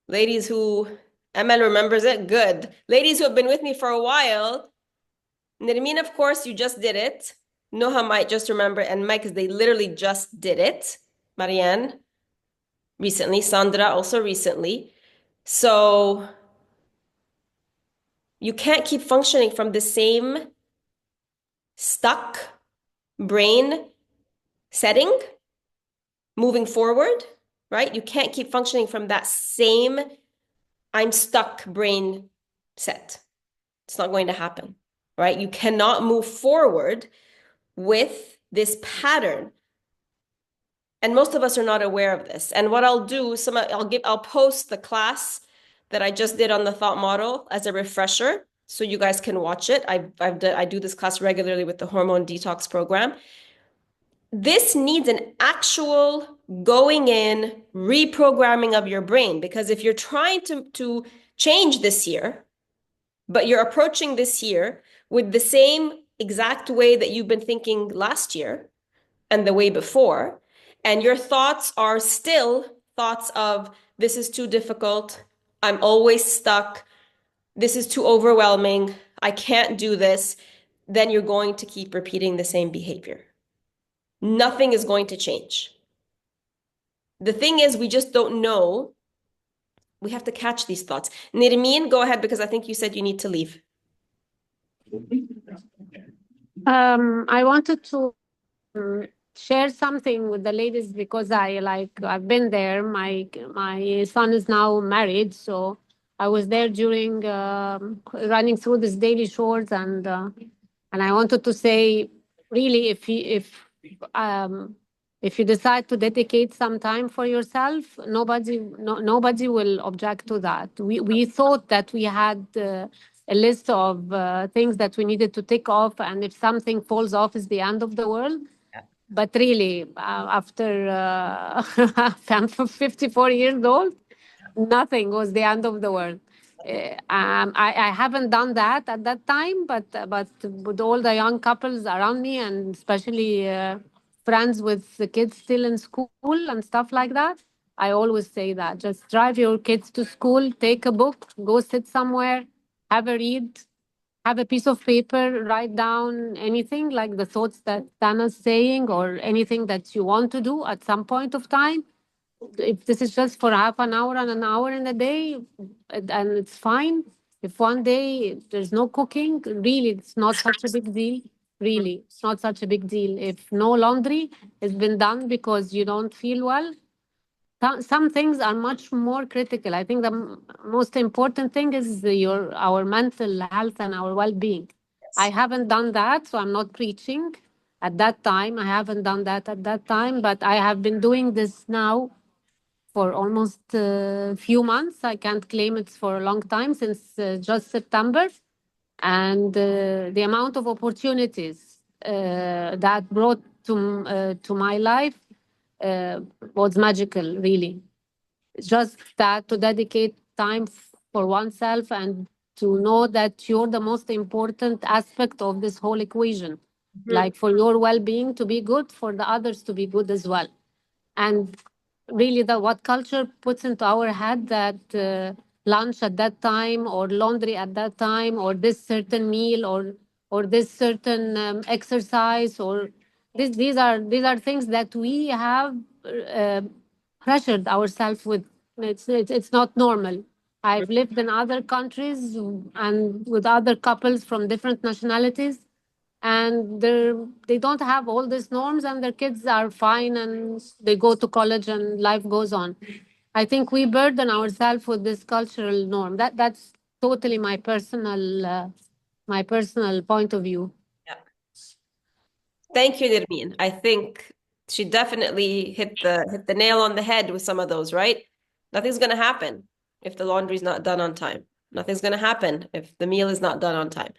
Ladies who, Emel remembers it, good. Ladies who have been with me for a while, Nirmeen, of course, you just did it. Noha might just remember, and Mike, because they literally just did it. Marianne, recently. Sandra, also recently. So you can't keep functioning from the same stuck brain setting moving forward, right? You can't keep functioning from that same I'm stuck brain set. It's not going to happen, right? You cannot move forward with this pattern. And most of us are not aware of this. And what I'll do, I'll post the class that I just did on the thought model as a refresher, so you guys can watch it. I do this class regularly with the hormone detox program. This needs an actual going in reprogramming of your brain, because if you're trying to change this year, but you're approaching this year with the same exact way that you've been thinking last year and the way before, and your thoughts are still thoughts of, this is too difficult, I'm always stuck, this is too overwhelming, I can't do this, then you're going to keep repeating the same behavior. Nothing is going to change. The thing is, we just don't know. We have to catch these thoughts. Nirmeen, go ahead, because I think you said you need to leave. I wanted to share something with the ladies because I've been there. My son is now married, so I was there during running through this daily chores, and I wanted to say, really, if you decide to dedicate some time for yourself, nobody will object to that. We thought that we had a list of things that we needed to tick off, and if something falls off, is the end of the world. But really, after I'm 54 years old, nothing was the end of the world. I haven't done that at that time, but with all the young couples around me, and especially friends with the kids still in school and stuff like that, I always say that just drive your kids to school, take a book, go sit somewhere, have a read, have a piece of paper, write down anything like the thoughts that Tana's saying, or anything that you want to do at some point of time. If this is just for half an hour and an hour in a day, and it's fine. If one day there's no cooking, really, it's not such a big deal. Really, it's not such a big deal. If no laundry has been done because you don't feel well, some things are much more critical. I think the most important thing is our mental health and our well-being. I haven't done that, so I'm not preaching at that time. I haven't done that at that time, but I have been doing this now for almost a few months. I can't claim it's for a long time, since just September. And the amount of opportunities that brought to my life was magical, really. Just that, to dedicate time for oneself and to know that you're the most important aspect of this whole equation. Like, for your well-being to be good, for the others to be good as well. And really, what culture puts into our head, that lunch at that time, or laundry at that time, or this certain meal, or this certain exercise, or these are things that we have pressured ourselves with. It's not normal. I've lived in other countries and with other couples from different nationalities, and they don't have all these norms, and their kids are fine, and they go to college and life goes on. I think we burden ourselves with this cultural norm. That's totally my personal my personal point of view. Thank you, Nirmeen. I think she definitely hit the nail on the head with some of those, right? Nothing's gonna happen if the laundry's not done on time. Nothing's gonna happen if the meal is not done on time.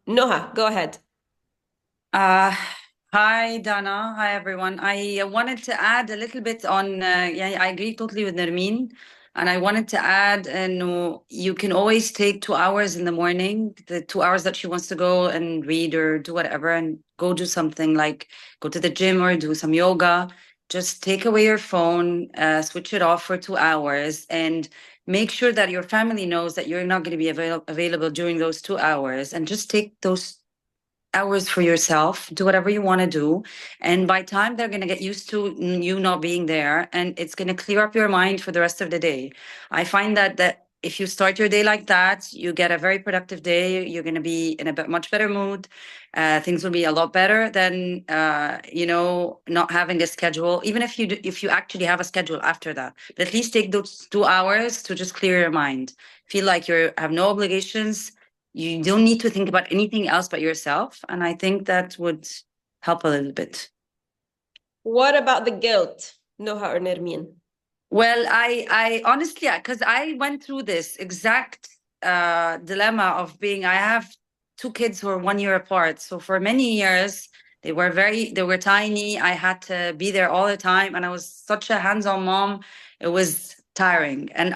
Noha, go ahead. Hi, Dana. Hi, everyone. I wanted to add a little bit on, yeah, I agree totally with Nermeen. And I wanted to add, you can always take 2 hours in the morning, the 2 hours that she wants to go and read or do whatever, and go do something like go to the gym or do some yoga. Just take away your phone, switch it off for 2 hours, and make sure that your family knows that you're not going to be available during those 2 hours, and just take those hours for yourself, do whatever you want to do, and by time they're going to get used to you not being there, and it's going to clear up your mind for the rest of the day. I find that if you start your day like that, you get a very productive day. You're going to be in a much better mood. Things will be a lot better than not having a schedule, even if you actually have a schedule after that. But at least take those 2 hours to just clear your mind, feel like you have no obligations. You don't need to think about anything else but yourself. And I think that would help a little bit. What about the guilt, Noha or Nirmeen? Well, I honestly, because I went through this exact dilemma of I have 2 kids who are 1 year apart. So for many years, they were tiny. I had to be there all the time. And I was such a hands-on mom. It was tiring. And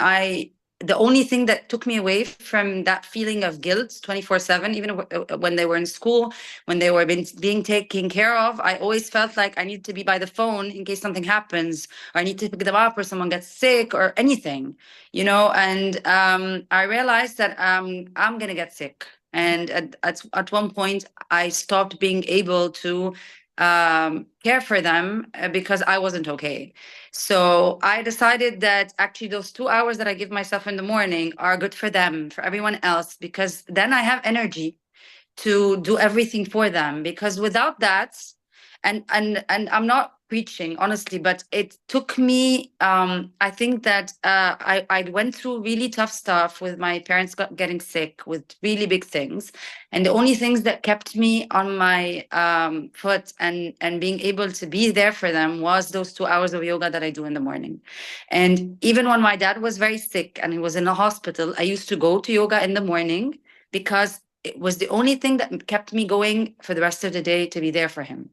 the only thing that took me away from that feeling of guilt 24/7, even when they were in school, when they were being taken care of, I always felt like I need to be by the phone in case something happens, or I need to pick them up, or someone gets sick, or anything, and I realized that I'm gonna get sick. And at one point, I stopped being able to care for them because I wasn't okay. So I decided that actually those 2 hours that I give myself in the morning are good for them, for everyone else, because then I have energy to do everything for them. Because without that, and I'm not preaching, honestly, but it took me, I think that I went through really tough stuff with my parents getting sick with really big things. And the only things that kept me on my foot and being able to be there for them was those 2 hours of yoga that I do in the morning. And even when my dad was very sick and he was in a hospital, I used to go to yoga in the morning because it was the only thing that kept me going for the rest of the day, to be there for him.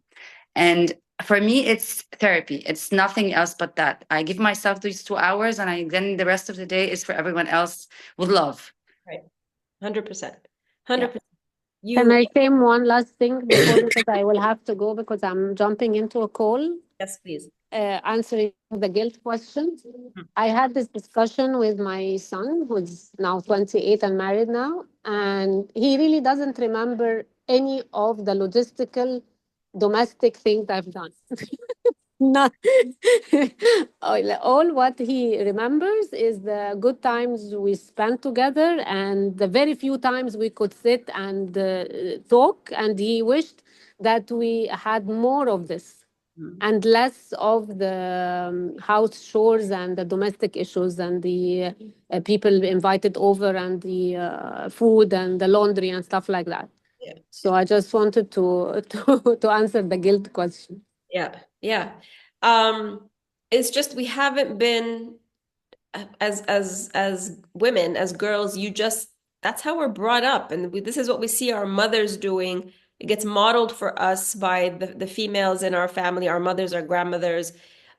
And for me, it's therapy. It's nothing else but that. I give myself these 2 hours, and then the rest of the day is for everyone else with love. Right. 100%. 100%. Can I say one last thing before, because I will have to go because I'm jumping into a call? Yes, please. Answering the guilt question. I had this discussion with my son, who's now 28 and married now, and he really doesn't remember any of the logistical domestic things I've done. Not all what he remembers is the good times we spent together and the very few times we could sit and talk, and he wished that we had more of this and less of the house chores and the domestic issues and the people invited over and the food and the laundry and stuff like that. Yeah. So I just wanted to answer the guilt question. Yeah. It's just we haven't been as women, as girls, that's how we're brought up, and this is what we see our mothers doing. It gets modeled for us by the females in our family, our mothers, our grandmothers,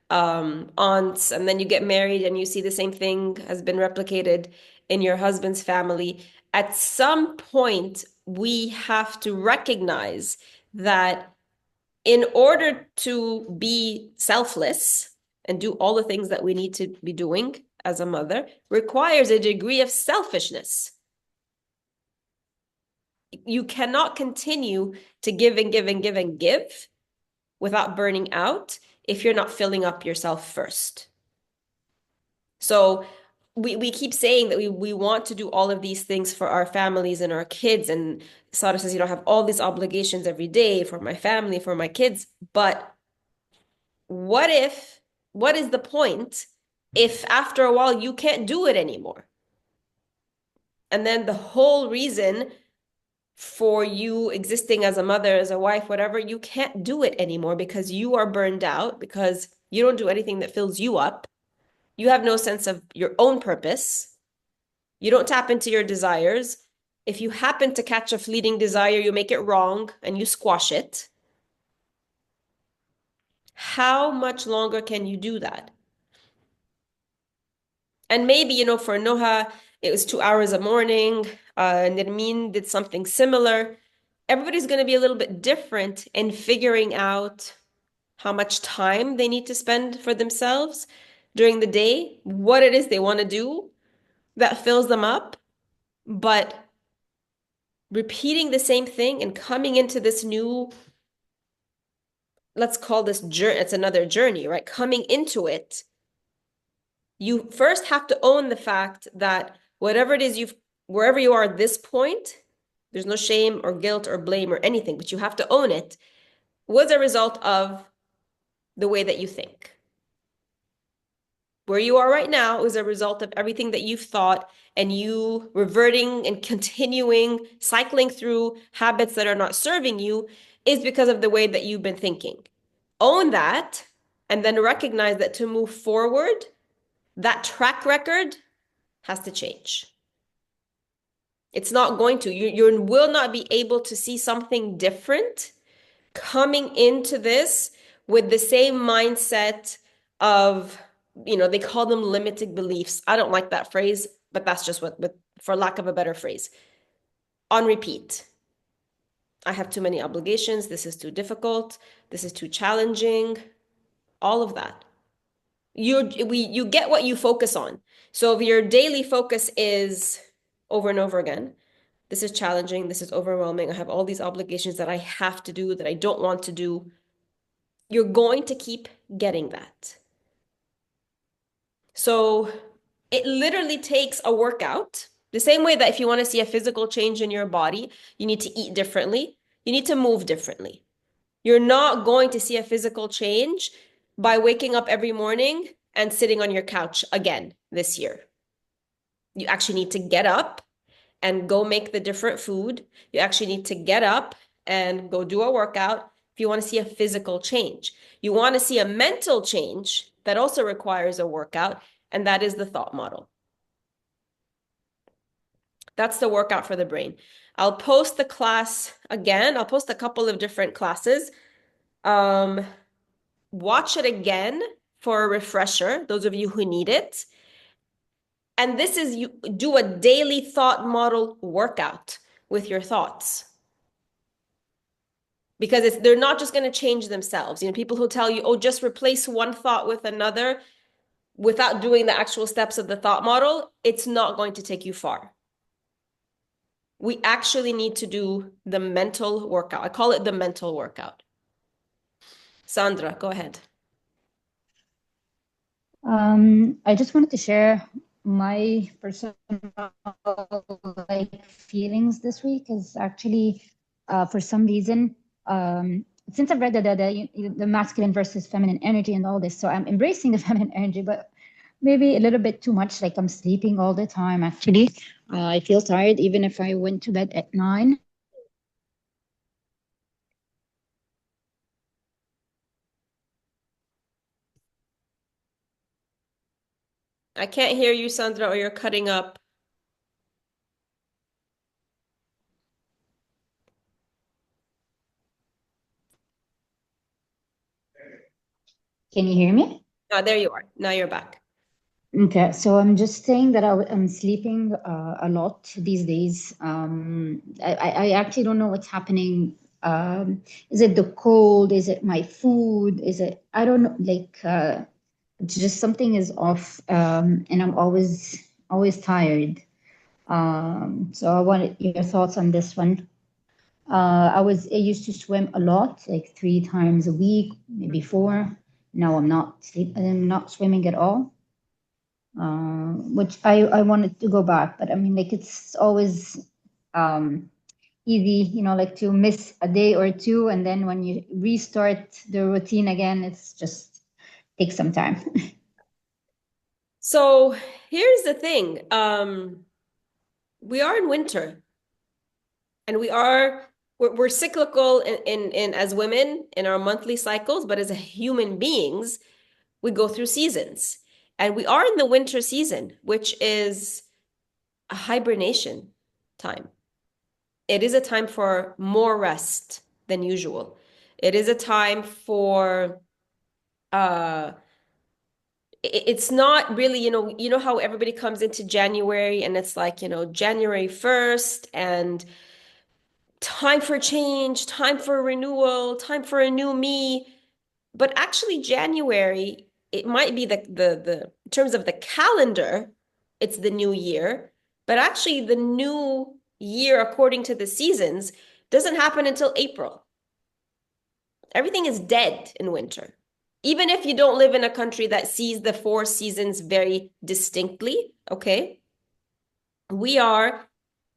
aunts, and then you get married and you see the same thing has been replicated in your husband's family. At some point, we have to recognize that in order to be selfless and do all the things that we need to be doing as a mother requires a degree of selfishness. You cannot continue to give and give and give and give without burning out if you're not filling up yourself first. So we keep saying that we want to do all of these things for our families and our kids. And Sara says, I have all these obligations every day for my family, for my kids. But what is the point if after a while you can't do it anymore? And then the whole reason for you existing as a mother, as a wife, whatever, you can't do it anymore because you are burned out, because you don't do anything that fills you up. You have no sense of your own purpose. You don't tap into your desires. If you happen to catch a fleeting desire, you make it wrong and you squash it. How much longer can you do that? And maybe, for Noha, it was 2 hours a morning. Nermeen did something similar. Everybody's going to be a little bit different in figuring out how much time they need to spend for themselves during the day, what it is they want to do that fills them up. But repeating the same thing and coming into this new, let's call this journey, it's another journey, right? Coming into it, you first have to own the fact that whatever it is wherever you are at this point, there's no shame or guilt or blame or anything, but you have to own it, was a result of the way that you think. Where you are right now is a result of everything that you've thought, and you reverting and continuing, cycling through habits that are not serving you is because of the way that you've been thinking. Own that, and then recognize that to move forward, that track record has to change. It's not going to. You will not be able to see something different coming into this with the same mindset of, they call them limiting beliefs. I don't like that phrase, but that's just for lack of a better phrase. On repeat. I have too many obligations. This is too difficult. This is too challenging. All of that. You get what you focus on. So if your daily focus is over and over again, this is challenging, this is overwhelming, I have all these obligations that I have to do, that I don't want to do, you're going to keep getting that. So it literally takes a workout. The same way that if you want to see a physical change in your body, you need to eat differently, you need to move differently. You're not going to see a physical change by waking up every morning and sitting on your couch again this year. You actually need to get up and go make the different food. You actually need to get up and go do a workout if you want to see a physical change. You want to see a mental change that also requires a workout, and that is the thought model. That's the workout for the brain. I'll post the class again. I'll post a couple of different classes. Watch it again for a refresher, those of you who need it. And this is, you do a daily thought model workout with your thoughts. Because they're not just going to change themselves. People who tell you, oh, just replace one thought with another without doing the actual steps of the thought model, it's not going to take you far. We actually need to do the mental workout. I call it the mental workout. Sandra, go ahead. I just wanted to share my personal feelings this week. Is actually for some reason, since I've read the masculine versus feminine energy and all this, so I'm embracing the feminine energy, but maybe a little bit too much. Like I'm sleeping all the time. Actually, I feel tired even if I went to bed at 9. I can't hear you, Sandra, or you're cutting up. Can you hear me? Oh, there you are. Now you're back. Okay, so I'm just saying that I'm sleeping a lot these days. I actually don't know what's happening. Is it the cold? Is it my food? I don't know, like just something is off, and I'm always tired. So I wanted your thoughts on this one. I used to swim a lot, like 3 times a week, maybe 4. Now I'm not swimming at all. Which I wanted to go back, but I mean, like it's always easy, like to miss a day or 2, and then when you restart the routine again, it's just takes some time. So here's the thing. we are in winter. And we're cyclical in as women in our monthly cycles, but as human beings, we go through seasons. And we are in the winter season, which is a hibernation time. It is a time for more rest than usual. It is a time for it's not really, you know how everybody comes into January and it's like, January 1st and time for change, time for renewal, time for a new me. But actually January, it might be the in terms of the calendar, it's the new year, but actually the new year according to the seasons doesn't happen until April. Everything is dead in winter. Even if you don't live in a country that sees the 4 seasons very distinctly, okay? We are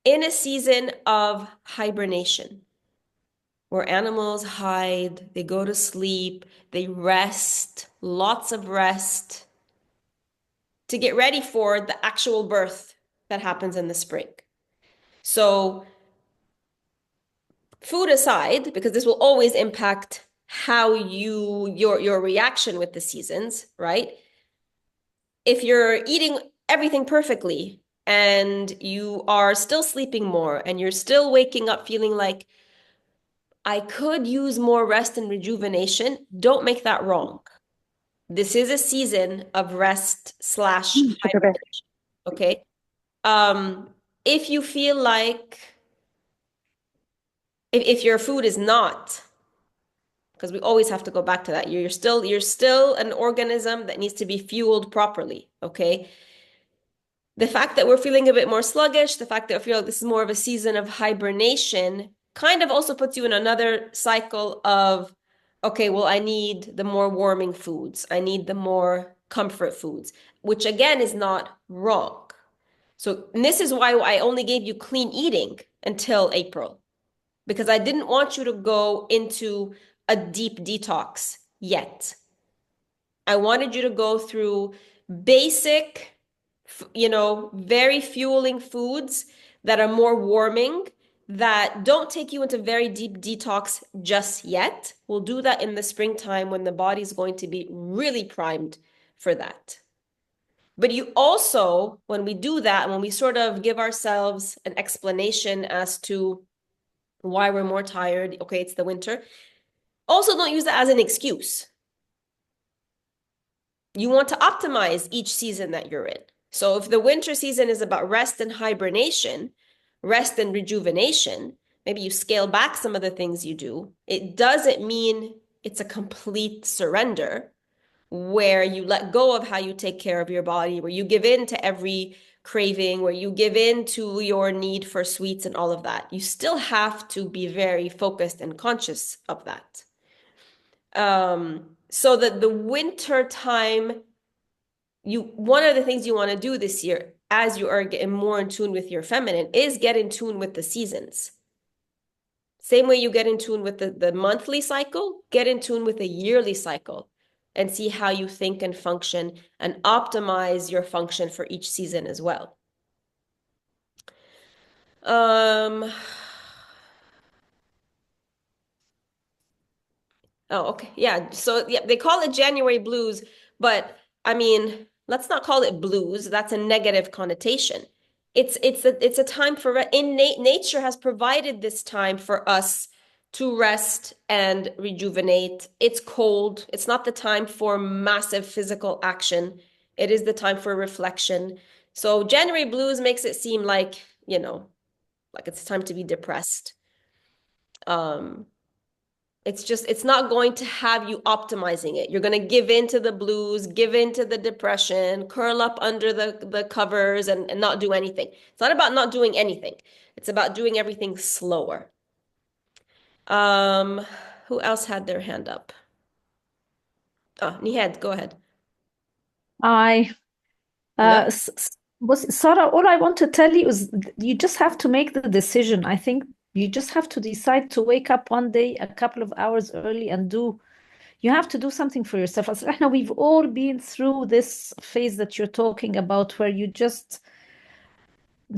in a season of hibernation where animals hide, they go to sleep, they rest, lots of rest to get ready for the actual birth that happens in the spring. So food aside, because this will always impact how your reaction with the seasons, right? If you're eating everything perfectly and you are still sleeping more and you're still waking up feeling like I could use more rest and rejuvenation, don't make that wrong. This is a season of rest / hibernation, okay? If you feel like if your food is not, because we always have to go back to that, you're still an organism that needs to be fueled properly, okay? The fact that we're feeling a bit more sluggish, the fact that I feel like this is more of a season of hibernation kind of also puts you in another cycle of, okay, well, I need the more warming foods. I need the more comfort foods, which again is not wrong. So this is why I only gave you clean eating until April, because I didn't want you to go into a deep detox yet. I wanted you to go through basic, very fueling foods that are more warming, that don't take you into very deep detox just yet. We'll do that in the springtime when the body's going to be really primed for that. But you also, when we do that, when we sort of give ourselves an explanation as to why we're more tired, okay, it's the winter, also don't use that as an excuse. You want to optimize each season that you're in. So if the winter season is about rest and hibernation, rest and rejuvenation, maybe you scale back some of the things you do. It doesn't mean it's a complete surrender where you let go of how you take care of your body, where you give in to every craving, where you give in to your need for sweets and all of that. You still have to be very focused and conscious of that. So that the winter time, one of the things you want to do this year, as you are getting more in tune with your feminine, is get in tune with the seasons. Same way you get in tune with the monthly cycle, get in tune with the yearly cycle and see how you think and function and optimize your function for each season as well. Oh, okay. Yeah. So yeah, they call it January blues, but I mean, let's not call it blues. That's a negative connotation. It's a time for nature has provided this time for us to rest and rejuvenate. It's cold. It's not the time for massive physical action. It is the time for reflection. So January blues makes it seem like, like it's time to be depressed. It's not going to have you optimizing it. You're going to give in to the blues, give in to the depression, curl up under the covers and not do anything. It's not about not doing anything. It's about doing everything slower. Who else had their hand up? Oh, Nihed, go ahead. Sarah, all I want to tell you is you just have to make the decision. I think you just have to decide to wake up one day a couple of hours early and you have to do something for yourself. As Rahna, we've all been through this phase that you're talking about where you just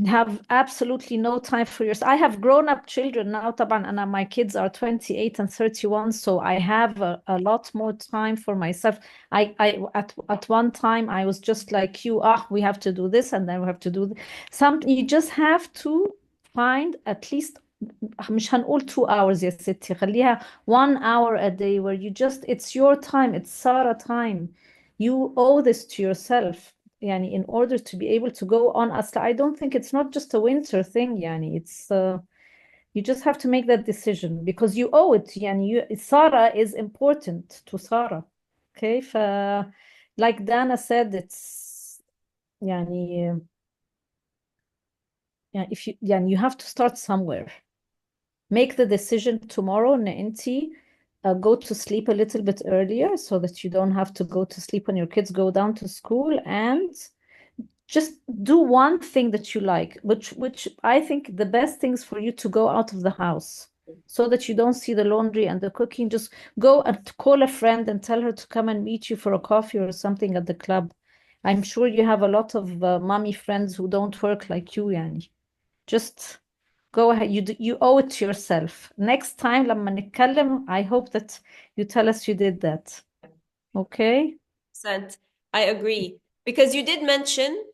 have absolutely no time for yourself. I have grown-up children now, طبعا, and my kids are 28 and 31, so I have a lot more time for myself. At one time I was just like you, we have to do this and then we have to do something. You just have to find at least, مش هنقول 2 hours يا ستي، خليها 1 hour a day where you just, it's your time, it's Sarah time. You owe this to yourself. Yani, in order to be able to go on, I don't think it's not just a winter thing. Yani, it's you just have to make that decision because you owe it. Yani, Sarah is important to Sarah. Okay, like Dana said, it's yani, yeah, if you have to start somewhere. Make the decision tomorrow, Nainti. Go to sleep a little bit earlier so that you don't have to go to sleep when your kids go down to school, and just do one thing that you like, which I think the best things for you to go out of the house so that you don't see the laundry and the cooking. Just go and call a friend and tell her to come and meet you for a coffee or something at the club. I'm sure you have a lot of mommy friends who don't work like you, Yani. Just go ahead. You owe it to yourself. Next time, لما نتكلم, I hope that you tell us you did that. Okay? I agree. Because you did mention,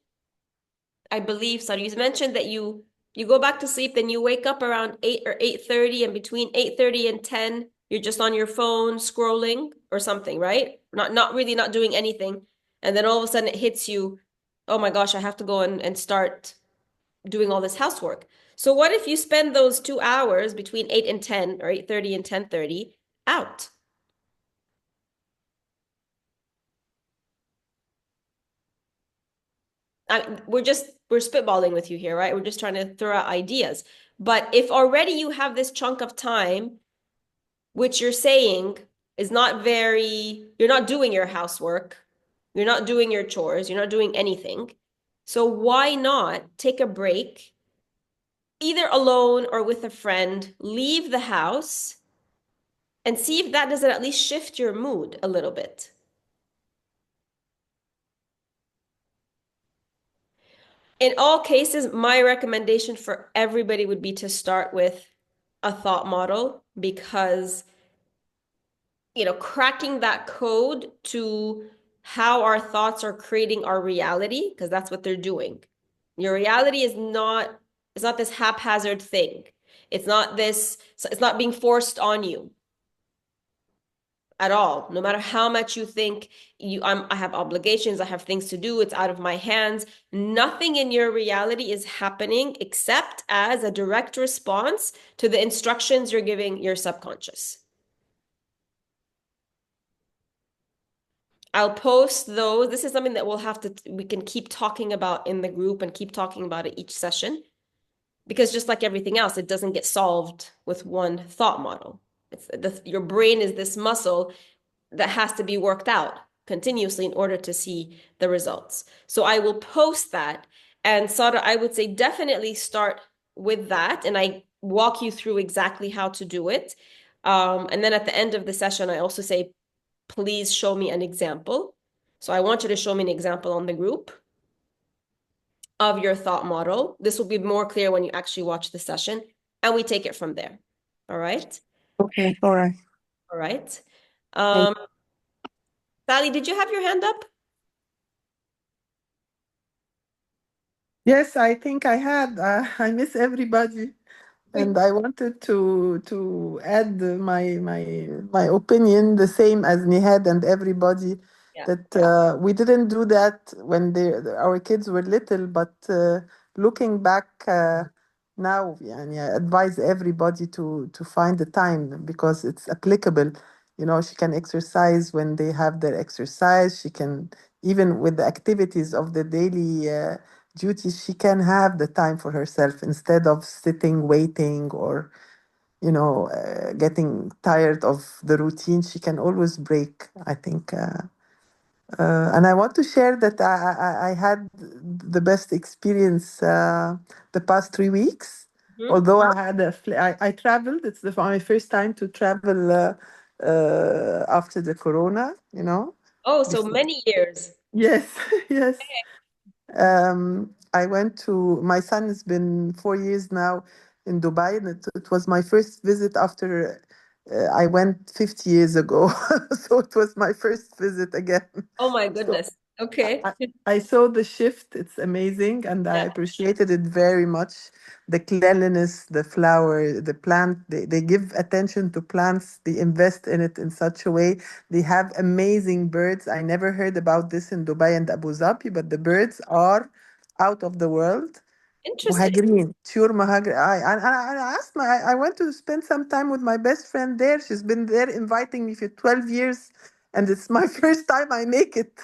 I believe, sorry, you mentioned that you go back to sleep, then you wake up around 8 or 8:30, and between 8:30 and 10, you're just on your phone scrolling or something, right? Not really not doing anything. And then all of a sudden it hits you, oh my gosh, I have to go and start doing all this housework. So what if you spend those 2 hours between 8 and 10 or 8:30 and 10:30 out? We're spitballing with you here, right? We're just trying to throw out ideas. But if already you have this chunk of time, which you're saying is not you're not doing your housework, you're not doing your chores, you're not doing anything. So why not take a break, either alone or with a friend, leave the house and see if that doesn't at least shift your mood a little bit. In all cases, my recommendation for everybody would be to start with a thought model, because, cracking that code to how our thoughts are creating our reality, because that's what they're doing. Your reality is not this haphazard thing. It's not being forced on you at all. No matter how much you think I have obligations, I have things to do, it's out of my hands. Nothing in your reality is happening except as a direct response to the instructions you're giving your subconscious. I'll post those. This is something that we can keep talking about in the group and keep talking about it each session, because just like everything else, it doesn't get solved with one thought model. Your brain is this muscle that has to be worked out continuously in order to see the results. So I will post that. And Sarah, I would say definitely start with that. And I walk you through exactly how to do it. And then at the end of the session, I also say, please show me an example. So I want you to show me an example on the group of your thought model. This will be more clear when you actually watch the session, and we take it from there. All right? Okay, all right. All right. Sally, did you have your hand up? Yes, I think I had. I miss everybody, and I wanted to add my opinion, the same as Nihad and everybody, that we didn't do that when our kids were little, but looking back now, I advise everybody to find the time, because it's applicable. She can exercise when they have their exercise. She can, even with the activities of the daily duties, she can have the time for herself instead of sitting, waiting, or getting tired of the routine. She can always break, I think. And I want to share that I had the best experience the past 3 weeks. Mm-hmm. Although I had I traveled. It's my first time to travel after the corona, Oh, so many years. Yes, yes. I went to, my son has been 4 years now in Dubai, and it was my first visit after I went 50 years ago. So it was my first visit again. Oh my So goodness. Okay. I saw the shift. It's amazing, and I Yeah. appreciated it very much. The cleanliness, the flower, the plant, they give attention to plants. They invest in it in such a way. They have amazing birds. I never heard about this in Dubai and Abu Dhabi, but the birds are out of the world. Interesting. Muhajirin, pure Muhajir. I asked I went to spend some time with my best friend there. She's been there inviting me for 12 years. And it's my first time I make it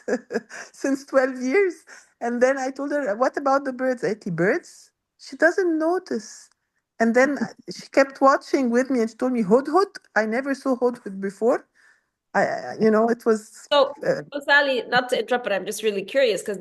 since 12 years. And then I told her, what about the birds? I said, birds? She doesn't notice. And then she kept watching with me and she told me, hudhud. I never saw hudhud before. It was. So, Sally, not to interrupt, but I'm just really curious because,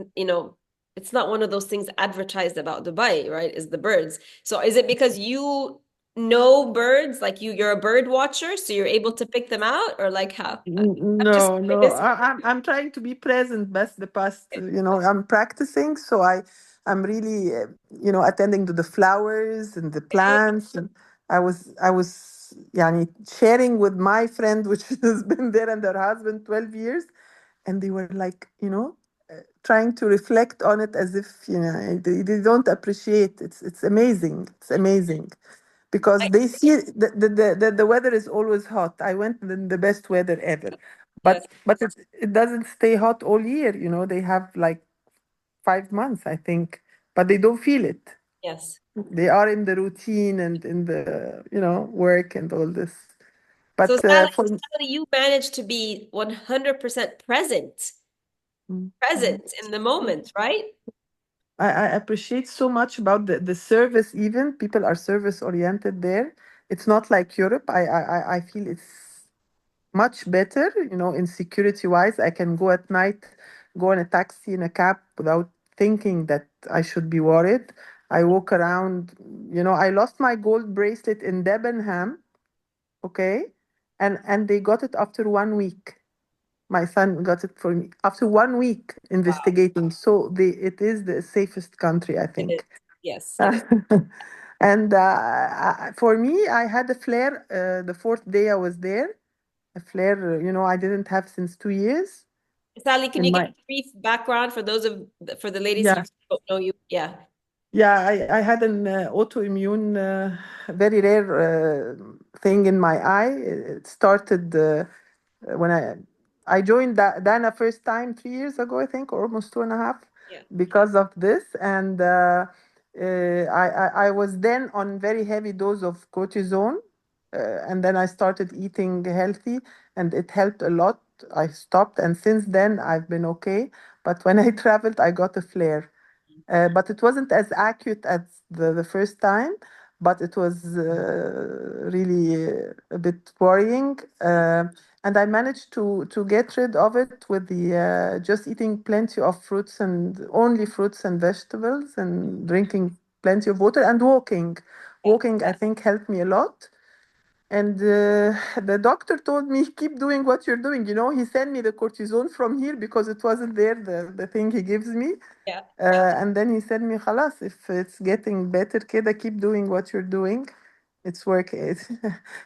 it's not one of those things advertised about Dubai, right? Is the birds. So is it because you know birds, like you're a bird watcher, so you're able to pick them out, or like how? I'm just No, no. curious. I'm trying to be present. Best the past. I'm practicing, so I'm really attending to the flowers and the plants, and I was yani sharing with my friend, which has been there and her husband 12 years, and they were like trying to reflect on it as if they don't appreciate. It's amazing. It's amazing because they see the weather is always hot. I went in the best weather ever, Yes. but it doesn't stay hot all year. They have like 5 months, I think, but they don't feel it. Yes. They are in the routine and in the work and all this. But So Sally, for you managed to be 100% present Mm, in the moment, right? I appreciate so much about the service. Even people are service oriented there. It's not like Europe. I feel it's much better, in security wise. I can go at night, go in a taxi, in a cab without thinking that I should be worried. I walk around, I lost my gold bracelet in Debenham, okay? And they got it after 1 week. My son got it for me after 1 week investigating. So it is the safest country, I It is. think. Yes, it is. And for me, I had a flare the fourth day I was there. A flare, I didn't have since 2 years. Sally, can In you give my a brief background for the ladies who Yeah, don't know you? Yeah. yeah, I had an autoimmune, very rare thing in my eye. It started when I joined Dana first time 3 years ago, I think, or almost 2.5, Yeah. because of this. And I was then on very heavy dose of cortisone, and then I started eating healthy, and it helped a lot. I stopped, and since then I've been okay. But when I traveled, I got a flare. But it wasn't as acute as the first time, but it was really a bit worrying. And I managed to get rid of it with the just eating plenty of fruits and only fruits and vegetables and drinking plenty of water and walking. Walking, I think, helped me a lot. And the doctor told me, keep doing what you're doing. He sent me the cortisone from here because it wasn't there, the thing he gives me. Yeah. And then he said me, خلاص, if it's getting better كده, keep doing what you're doing. It's working.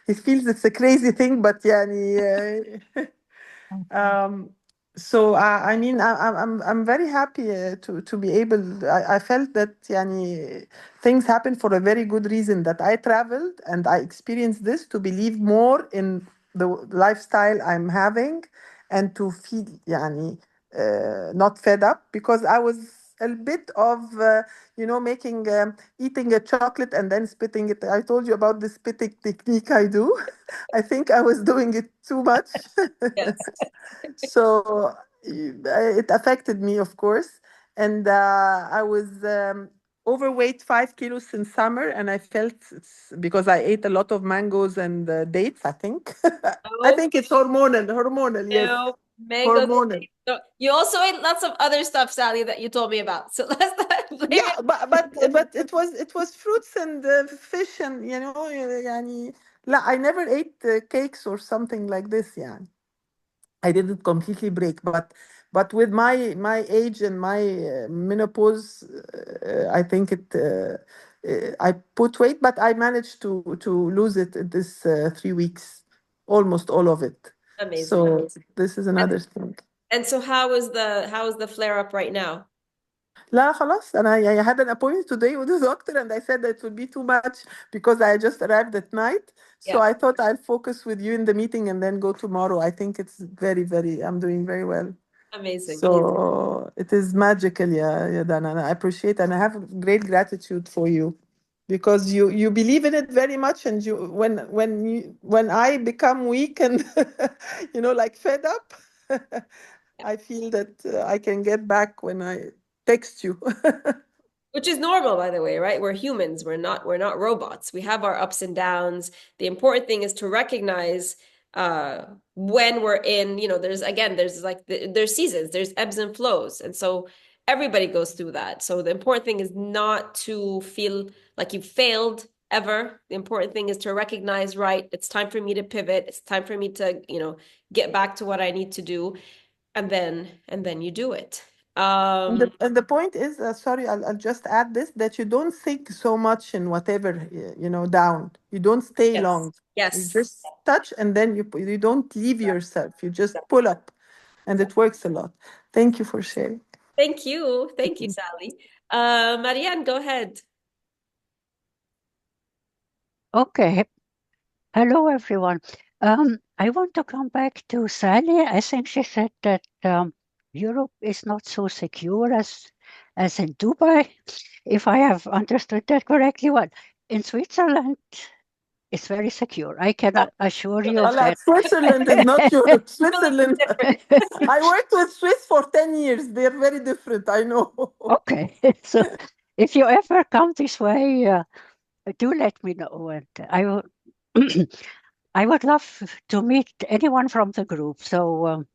He feels it's a crazy thing, but يعني so I mean I'm very happy to be able. I felt that يعني things happen for a very good reason, that I traveled and I experienced this to believe more in the lifestyle I'm having and to feel يعني not fed up, because I was a bit of making eating a chocolate and then spitting it. I told you about the spitting technique I do. I think I was doing it too much. Yes. So it affected me, of course. And I was overweight 5 kilos in summer, and I felt it's because I ate a lot of mangoes and dates, I think. I think it's hormonal, yes. No, mango. Hormonal. No, you also ate lots of other stuff, Sally, that you told me about. So let's not blame Yeah, it. but it was fruits and fish and يعني لا, I never ate cakes or something like this يعني. I didn't completely break, but But with my age and my menopause, I think I put weight, but I managed to lose it in this 3 weeks, almost all of it. Amazing. So this is another thing. And so how is the flare up right now? لا خلاص I had an appointment today with the doctor and I said that it would be too much because I just arrived at night. So Yeah. I thought I'll focus with you in the meeting and then go tomorrow. I think it's I'm doing very well. Amazing. So it is magical, yeah, Dana. And I appreciate and I have great gratitude for you because you believe in it very much. And when I become weak and like fed up, I feel that I can get back when I text you. Which is normal, by the way, right? We're humans. We're not robots. We have our ups and downs. The important thing is to recognize when we're in, there's seasons, there's ebbs and flows. And so everybody goes through that. So the important thing is not to feel like you failed ever. The important thing is to recognize, right, it's time for me to pivot. It's time for me to, get back to what I need to do. And then you do it. And the point is, sorry, I'll just add this, that you don't think so much in whatever, down. You don't stay Yes. long. Yes. You just touch and then you don't leave yourself. You just pull up and it works a lot. Thank you for sharing. Thank you. Thank you, Sally. Marianne, go ahead. Okay. Hello, everyone. I want to come back to Sally. I think she said that Europe is not so secure as in Dubai. If I have understood that correctly, well, in Switzerland, it's very secure. I can assure you of that. Switzerland is not Europe. Switzerland. I worked with Swiss for 10 years. They're very different, I know. Okay. So if you ever come this way, do let me know. And I will. I would love to meet anyone from the group. So,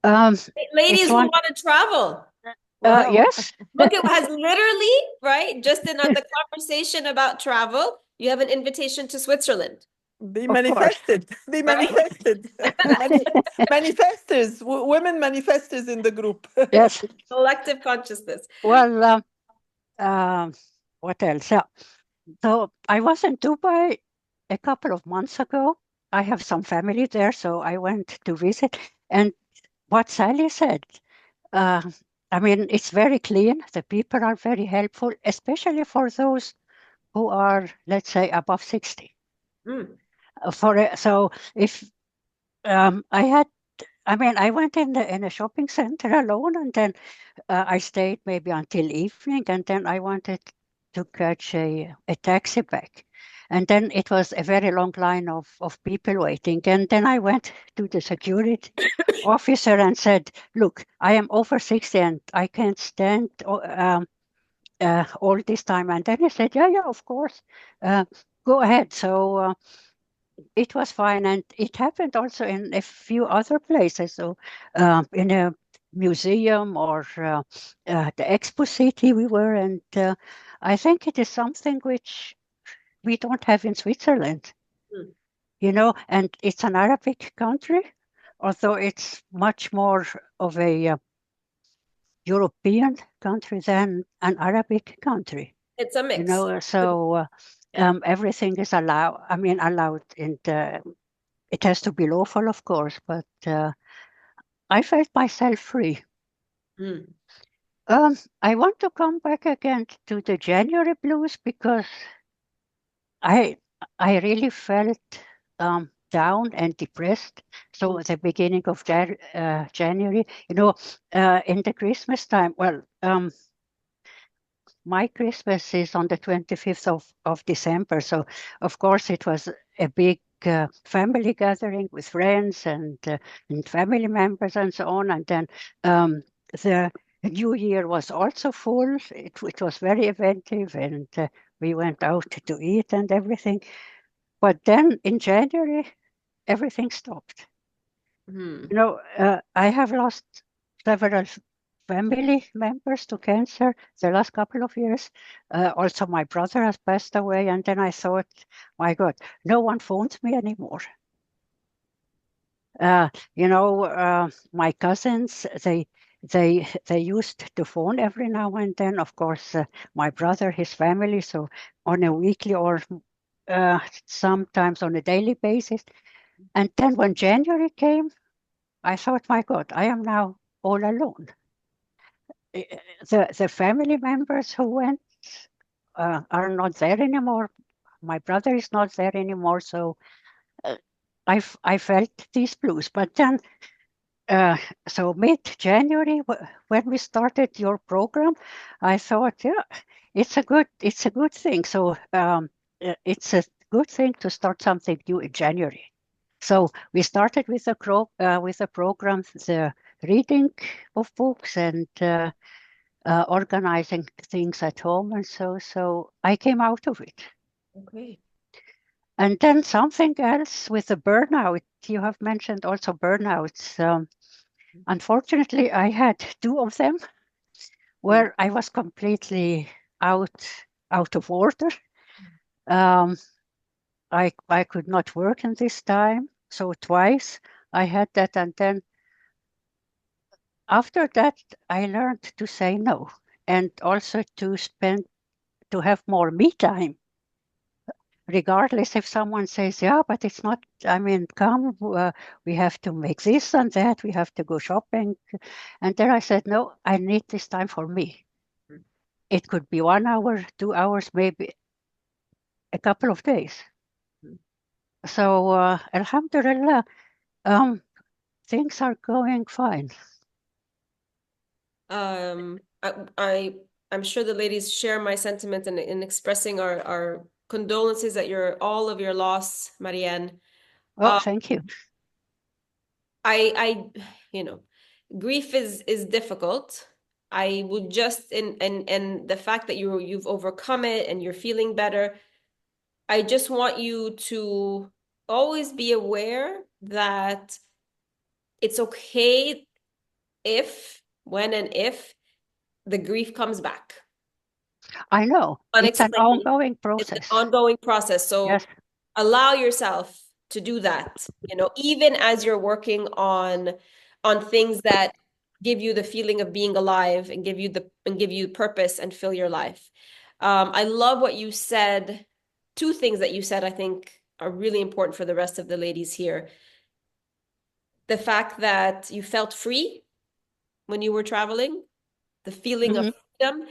Ladies who want to travel. Wow. Yes. Look, it has literally, right? Just in the conversation about travel, you have an invitation to Switzerland. They manifested. They manifested. Manifestors, women manifestors in the group. Yes. Collective consciousness. Well, what else? Yeah. So I was in Dubai a couple of months ago. I have some family there, so I went to visit. And what Sally said, I mean, it's very clean. The people are very helpful, especially for those who are, let's say, above 60. So if I went in a shopping center alone, and then I stayed maybe until evening, and then I wanted to catch a taxi back. And then it was a very long line of people waiting. And then I went to the security officer and said, look, I am over 60 and I can't stand all this time. And then he said, yeah, of course, go ahead. So it was fine. And it happened also in a few other places. So in a museum or the Expo City we were. And I think it is something which we don't have in Switzerland, and it's an Arabic country, although it's much more of a European country than an Arabic country. It's a mix. So everything is allowed. Allowed, and it has to be lawful, of course, but I felt myself free. I want to come back again to the January blues because I really felt down and depressed. So at the beginning of January, in the Christmas time, my Christmas is on the 25th of December. So of course it was a big family gathering with friends and family members and so on. And then the New Year was also full. It was very eventive, and we went out to eat and everything. But then in January, everything stopped. I have lost several family members to cancer the last couple of years. Also, my brother has passed away. And then I thought, my God, no one phones me anymore. My cousins, they used to phone every now and then. Of course, my brother, his family, so on a weekly or sometimes on a daily basis. And then when January came, I thought, my God, I am now all alone. The family members who went are not there anymore. My brother is not there anymore, so I felt these blues. But then, so mid-January, when we started your program, I thought, yeah, it's a good thing. So it's a good thing to start something new in January. So we started with a program, the reading of books and organizing things at home, and so I came out of it. Okay. And then something else with the burnout. You have mentioned also burnouts. Unfortunately, I had 2 of them where I was completely out of order. I could not work in this time, so twice I had that, and then after that I learned to say no, and also to have more me time. Regardless if someone says, yeah, but it's not, I mean, come, we have to make this and that, we have to go shopping. And then I said, no, I need this time for me. It could be 1 hour, 2 hours, maybe a couple of days. So, alhamdulillah, things are going fine. I'm sure the ladies share my sentiment in expressing our condolences at all of your loss, Marianne. Oh, thank you. Grief is difficult. I would just and the fact that you've overcome it and you're feeling better. I just want you to always be aware that it's okay when and if the grief comes back. I know. It's an ongoing process. It's an ongoing process. So yes. Allow yourself to do that, even as you're working on things that give you the feeling of being alive and give you purpose and fill your life. I love what you said. 2 things that you said I think are really important for the rest of the ladies here. The fact that you felt free when you were traveling, the feeling of freedom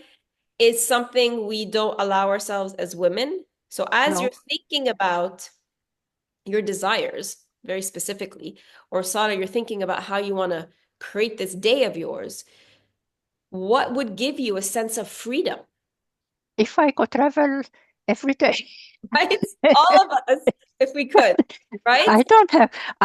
is something we don't allow ourselves as women. So as you're thinking about your desires very specifically, or Sara, you're thinking about how you want to create this day of yours, what would give you a sense of freedom? If I could travel every day. Right? All of us, if we could, right? I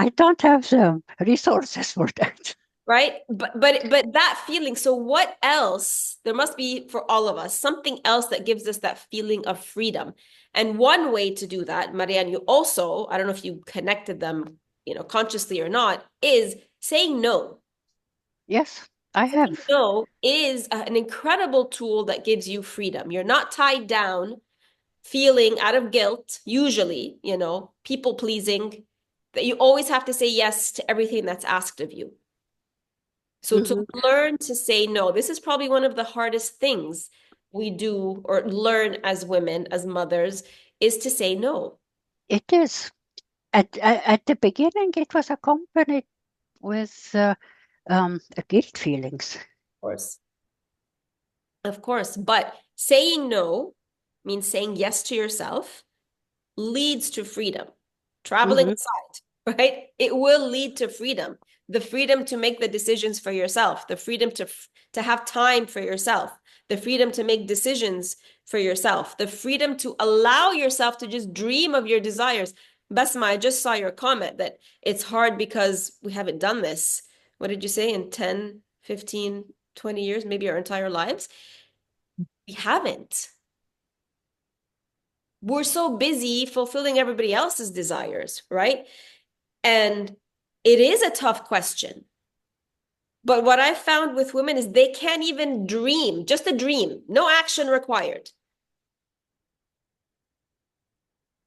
don't have the resources for that. Right? But that feeling, so what else? There must be for all of us something else that gives us that feeling of freedom. And one way to do that, Marianne, you also, I don't know if you connected them, consciously or not, is saying no. Yes, I have. Saying no is an incredible tool that gives you freedom. You're not tied down, feeling out of guilt, usually, people pleasing, that you always have to say yes to everything that's asked of you. So to learn to say no, this is probably one of the hardest things we do or learn as women, as mothers, is to say no. It is. At the beginning, it was accompanied with guilt feelings. Of course. But saying no means saying yes to yourself leads to freedom. Traveling aside, right? It will lead to freedom. The freedom to make the decisions for yourself, the freedom to have time for yourself, the freedom to make decisions for yourself, the freedom to allow yourself to just dream of your desires. Basma, I just saw your comment that it's hard because we haven't done this. What did you say? In 10, 15, 20 years, maybe our entire lives? We haven't. We're so busy fulfilling everybody else's desires, right? And it is a tough question. But what I've found with women is they can't even dream, just a dream, no action required.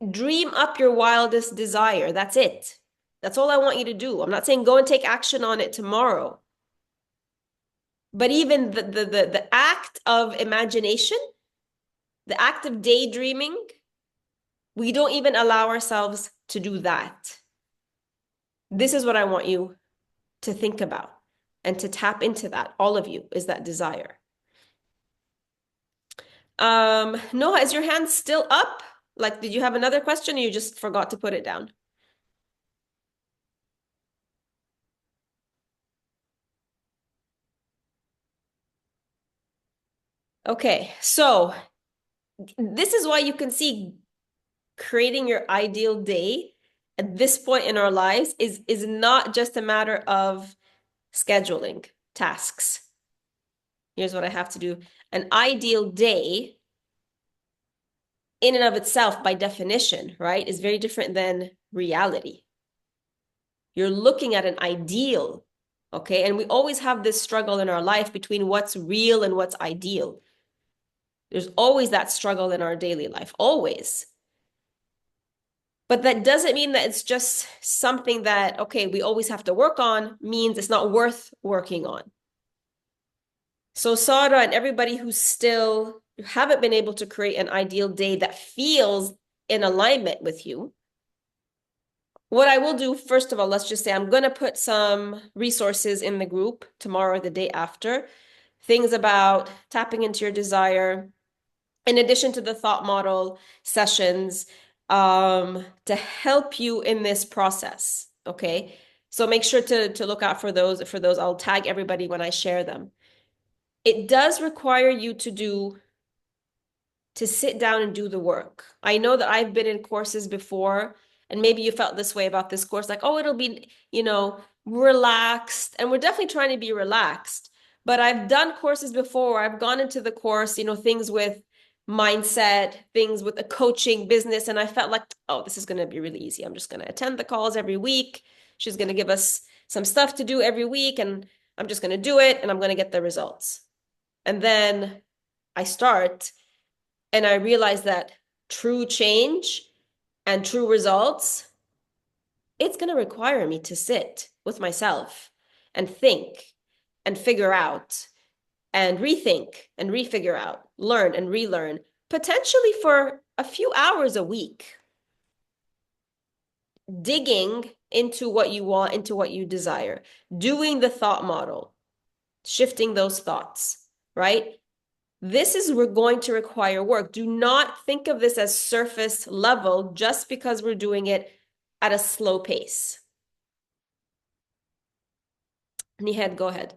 Dream up your wildest desire. That's it. That's all I want you to do. I'm not saying go and take action on it tomorrow. But even the act of imagination, the act of daydreaming, we don't even allow ourselves to do that. This is what I want you to think about and to tap into that. All of you, is that desire. Noah, is your hand still up? Like, did you have another question or you just forgot to put it down? Okay, so this is why you can see creating your ideal day at this point in our lives is not just a matter of scheduling tasks. Here's what I have to do. An ideal day in and of itself, by definition, right, is very different than reality. You're looking at an ideal, okay? And we always have this struggle in our life between what's real and what's ideal. There's always that struggle in our daily life, always. But that doesn't mean that it's just something that, okay, we always have to work on, means it's not worth working on. So Sarah and everybody who still haven't been able to create an ideal day that feels in alignment with you, what I will do, first of all, let's just say I'm going to put some resources in the group tomorrow or the day after, things about tapping into your desire, in addition to the thought model sessions, to help you in this process, okay? So make sure to look out for those. For those, I'll tag everybody when I share them. It does require you to sit down and do the work. I know that I've been in courses before, and maybe you felt this way about this course, like, oh, it'll be, relaxed. And we're definitely trying to be relaxed. But I've done courses before where I've gone into the course, things with mindset, things with a coaching business. And I felt like, oh, this is going to be really easy. I'm just going to attend the calls every week. She's going to give us some stuff to do every week, and I'm just going to do it, and I'm going to get the results. And then I start, and I realize that true change and true results, it's going to require me to sit with myself and think and figure out and rethink and refigure out, learn and relearn, potentially for a few hours a week, digging into what you want, into what you desire, doing the thought model, shifting those thoughts, right? We're going to require work. Do not think of this as surface level just because we're doing it at a slow pace. Nihed, go ahead.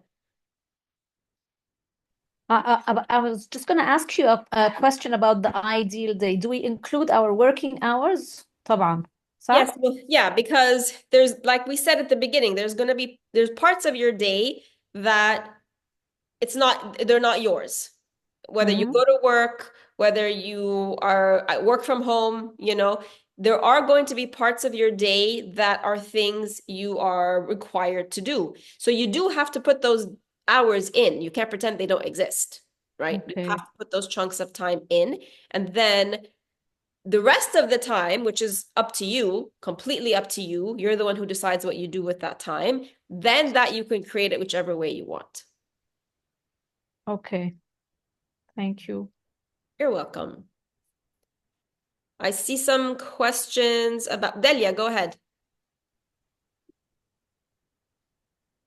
I was just going to ask you a question about the ideal day. Do we include our working hours? طبعا. Yes, well, yeah, because there's, like we said at the beginning, there's parts of your day that they're not yours. Whether you go to work, whether you are at work from home, there are going to be parts of your day that are things you are required to do. So you do have to put those hours in. You can't pretend they don't exist, right? Okay. You have to put those chunks of time in. And then the rest of the time, which is up to you, completely up to you, you're the one who decides what you do with that time, then that you can create it whichever way you want. Okay. Thank you. You're welcome. I see some questions about Delia. Go ahead.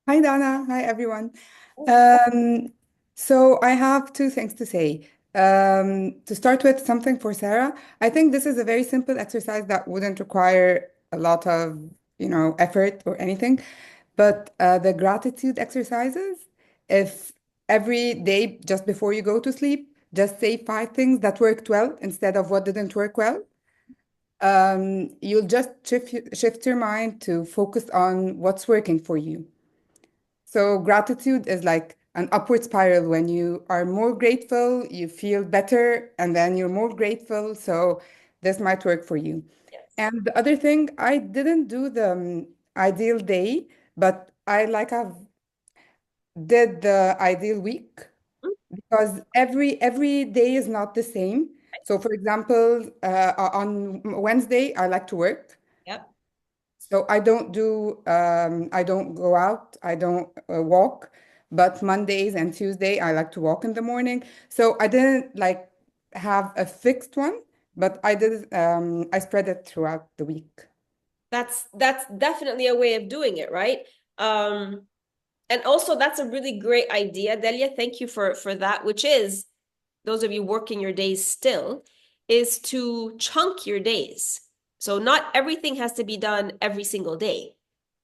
Hi, Dana. Hi, everyone. So I have two things to say. To start with, something for Sarah. I think this is a very simple exercise that wouldn't require a lot of, effort or anything. But the gratitude exercises, if every day just before you go to sleep, just say 5 things that worked well instead of what didn't work well. You'll just shift your mind to focus on what's working for you. So gratitude is like an upward spiral. When you are more grateful, you feel better, and then you're more grateful. So this might work for you. Yes. And the other thing, I didn't do the ideal day, but I've did the ideal week, because every day is not the same. So for example, on Wednesday, I like to work. Yep. So I don't do, I don't go out, I don't walk, but Mondays and Tuesday I like to walk in the morning. So I didn't like have a fixed one, but I spread it throughout the week. That's definitely a way of doing it, right? And also that's a really great idea, Delia. Thank you for that, which is those of you working your days still, is to chunk your days. So not everything has to be done every single day,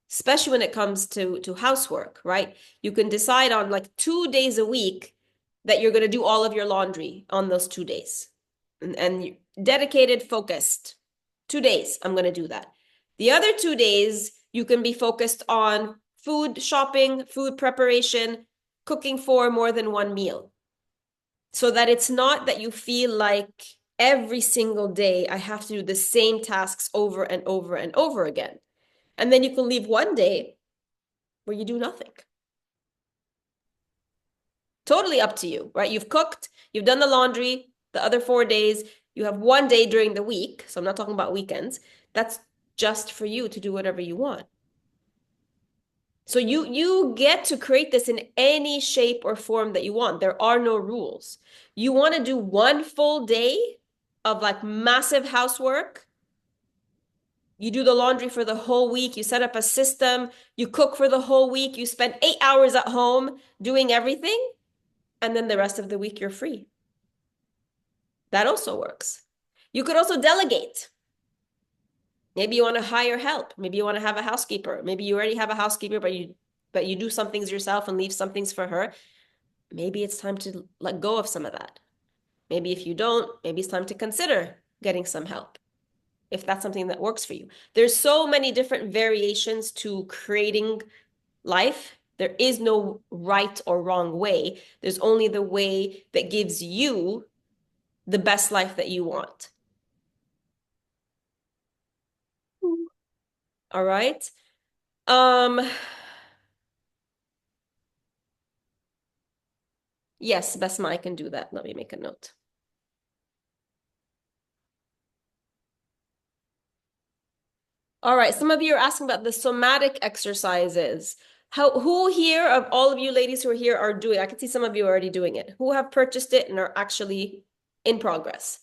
especially when it comes to housework, right? You can decide on like 2 days a week that you're going to do all of your laundry on those 2 days. And dedicated, focused. 2 days, I'm going to do that. The other 2 days, you can be focused on food shopping, food preparation, cooking for more than one meal. So that it's not that you feel like every single day I have to do the same tasks over and over and over again. And then you can leave one day where you do nothing. Totally up to you, right? You've cooked, you've done the laundry, the other 4 days, you have one day during the week. So I'm not talking about weekends. That's just for you to do whatever you want. So you get to create this in any shape or form that you want. There are no rules. You want to do one full day of like massive housework. You do the laundry for the whole week. You set up a system. You cook for the whole week. You spend 8 hours at home doing everything. And then the rest of the week, you're free. That also works. You could also delegate. Maybe you want to hire help. Maybe you want to have a housekeeper. Maybe you already have a housekeeper, but you do some things yourself and leave some things for her. Maybe it's time to let go of some of that. Maybe if you don't, maybe it's time to consider getting some help, if that's something that works for you. There's so many different variations to creating life. There is no right or wrong way. There's only the way that gives you the best life that you want. All right. Yes, Besma, I can do that. Let me make a note. All right, some of you are asking about the somatic exercises. Who here, of all of you ladies who are here, are doing? I can see some of you are already doing it. Who have purchased it and are actually in progress?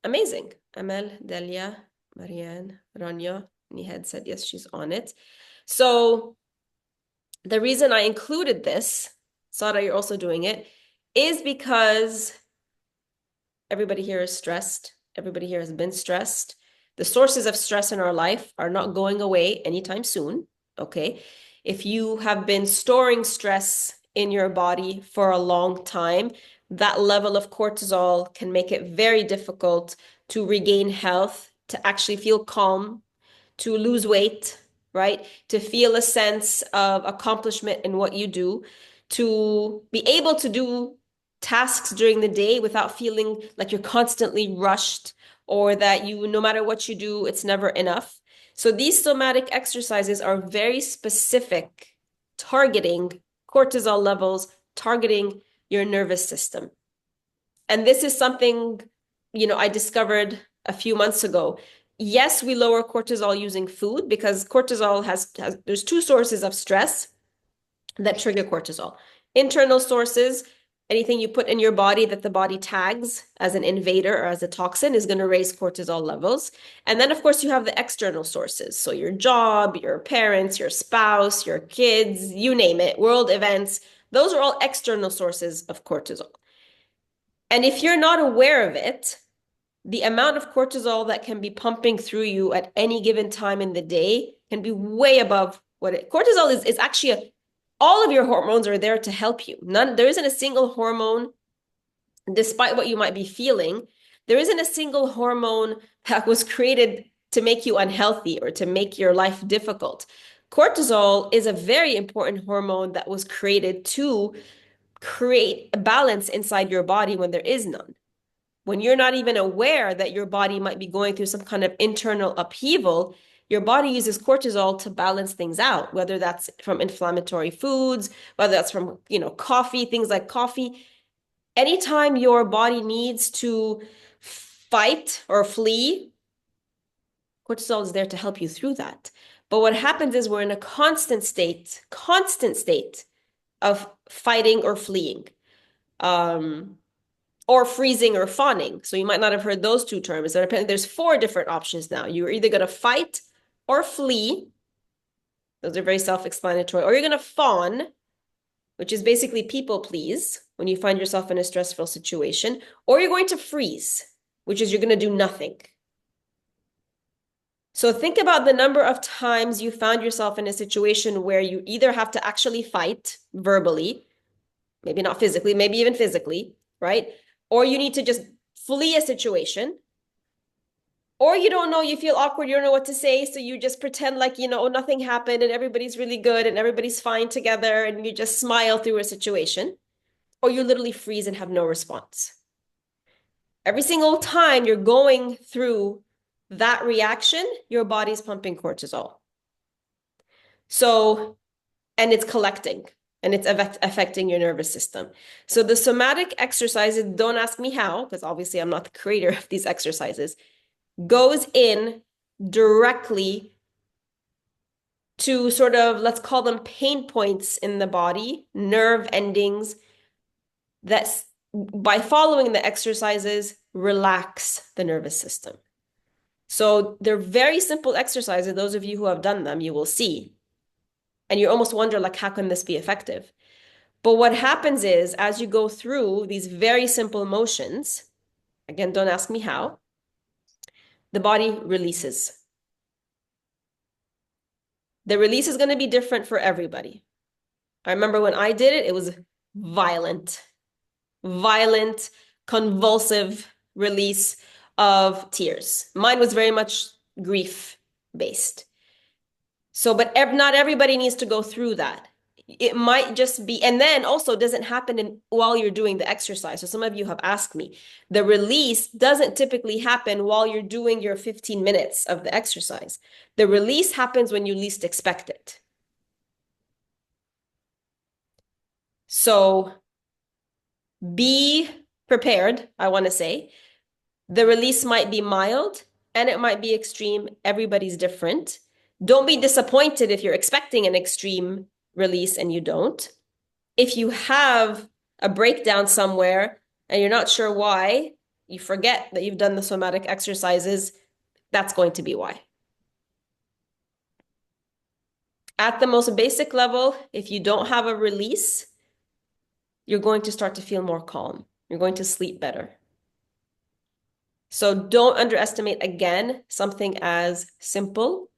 Amazing. Amel, Delia, Marianne, Rania, Nihed said yes, she's on it. So the reason I included this, Sara, you're also doing it, is because everybody here is stressed. Everybody here has been stressed. The sources of stress in our life are not going away anytime soon, okay? If you have been storing stress in your body for a long time, that level of cortisol can make it very difficult to regain health, to actually feel calm, to lose weight, right? To feel a sense of accomplishment in what you do, to be able to do tasks during the day without feeling like you're constantly rushed or that no matter what you do, it's never enough. So these somatic exercises are very specific, targeting cortisol levels, targeting your nervous system. And this is something, I discovered a few months ago. Yes, we lower cortisol using food because cortisol there's 2 sources of stress that trigger cortisol. Internal sources, anything you put in your body that the body tags as an invader or as a toxin is going to raise cortisol levels. And then, of course, you have the external sources. So your job, your parents, your spouse, your kids, you name it, world events, those are all external sources of cortisol. And if you're not aware of it, the amount of cortisol that can be pumping through you at any given time in the day can be way above cortisol is actually all of your hormones are there to help you. There isn't a single hormone, despite what you might be feeling, there isn't a single hormone that was created to make you unhealthy or to make your life difficult. Cortisol is a very important hormone that was created to create a balance inside your body when there is none. When you're not even aware that your body might be going through some kind of internal upheaval, your body uses cortisol to balance things out, whether that's from inflammatory foods, whether that's from, coffee, things like coffee. Anytime your body needs to fight or flee, Cortisol is there to help you through that. But what happens is we're in a constant state of fighting or fleeing, or freezing or fawning. So you might not have heard those two terms. There's 4 different options now. You're either going to fight or flee. Those are very self-explanatory. Or you're going to fawn, which is basically people please when you find yourself in a stressful situation. Or you're going to freeze, which is you're going to do nothing. So think about the number of times you found yourself in a situation where you either have to actually fight verbally, maybe not physically, maybe even physically, right? Or you need to just flee a situation. Or you don't know, you feel awkward, you don't know what to say, so you just pretend like, nothing happened and everybody's really good and everybody's fine together and you just smile through a situation. Or you literally freeze and have no response. Every single time you're going through that reaction, your body's pumping cortisol. So, and it's collecting and it's affecting your nervous system. So the somatic exercises, don't ask me how, because obviously I'm not the creator of these exercises, goes in directly to sort of, let's call them pain points in the body, nerve endings, that by following the exercises, relax the nervous system. So they're very simple exercises. Those of you who have done them, you will see. And you almost wonder, like, how can this be effective? But what happens is, as you go through these very simple motions, again, don't ask me how, the body releases. The release is going to be different for everybody. I remember when I did it, it was violent, convulsive release of tears. Mine was very much grief-based. So, but not everybody needs to go through that. It might just be, and then also doesn't happen while you're doing the exercise. So some of you have asked me, the release doesn't typically happen while you're doing your 15 minutes of the exercise. The release happens when you least expect it. So be prepared, I want to say. The release might be mild and it might be extreme. Everybody's different. Don't be disappointed if you're expecting an extreme release and you don't. If you have a breakdown somewhere and you're not sure why, you forget that you've done the somatic exercises, that's going to be why. At the most basic level, if you don't have a release, you're going to start to feel more calm. You're going to sleep better. So don't underestimate, again, something as simple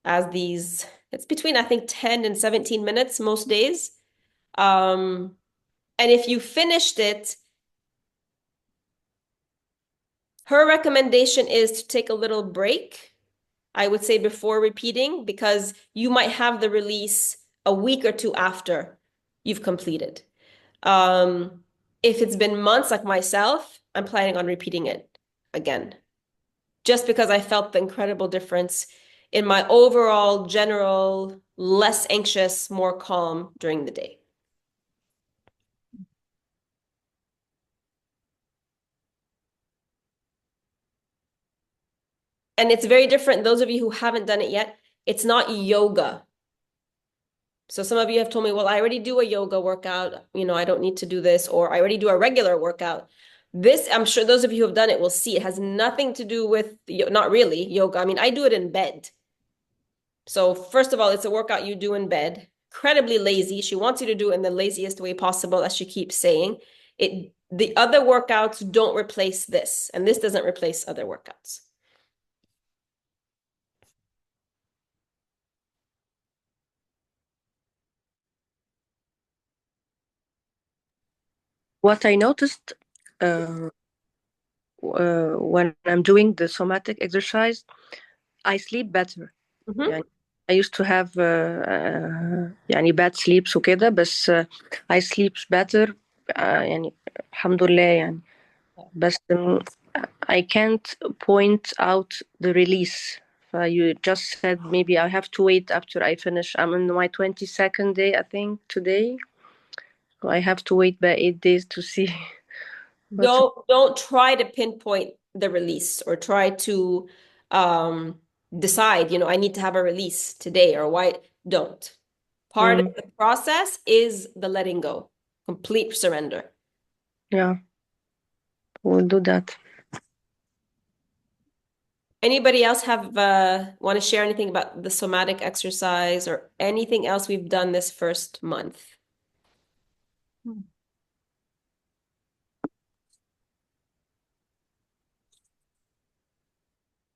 as these. It's between, I think, 10 and 17 minutes most days. And if you finished it, her recommendation is to take a little break, I would say, before repeating, because you might have the release a week or 2 after you've completed. If it's been months like myself, I'm planning on repeating it again, just because I felt the incredible difference in my overall general, less anxious, more calm during the day. And it's very different. Those of you who haven't done it yet, it's not yoga. So some of you have told me, well, I already do a yoga workout. I don't need to do this, or I already do a regular workout. This, I'm sure those of you who have done it will see, it has nothing to do with, not really, yoga. I mean, I do it in bed. So first of all, it's a workout you do in bed. Incredibly lazy. She wants you to do it in the laziest way possible, as she keeps saying. The other workouts don't replace this, and this doesn't replace other workouts. What I noticed when I'm doing the somatic exercise, I sleep better. يعني I used to have يعني bad sleeps وكده، بس I sleep better يعني الحمد لله يعني. بس I can't point out the release. You just said maybe I have to wait after I finish. I'm in my 22nd day, I think, today. So I have to wait by 8 days to see. Don't try to pinpoint the release or try to decide, you know, I need to have a release today, or why don't. Part of the process is the letting go, complete surrender. Yeah, we'll do that. Anybody else have want to share anything about the somatic exercise or anything else we've done this first month?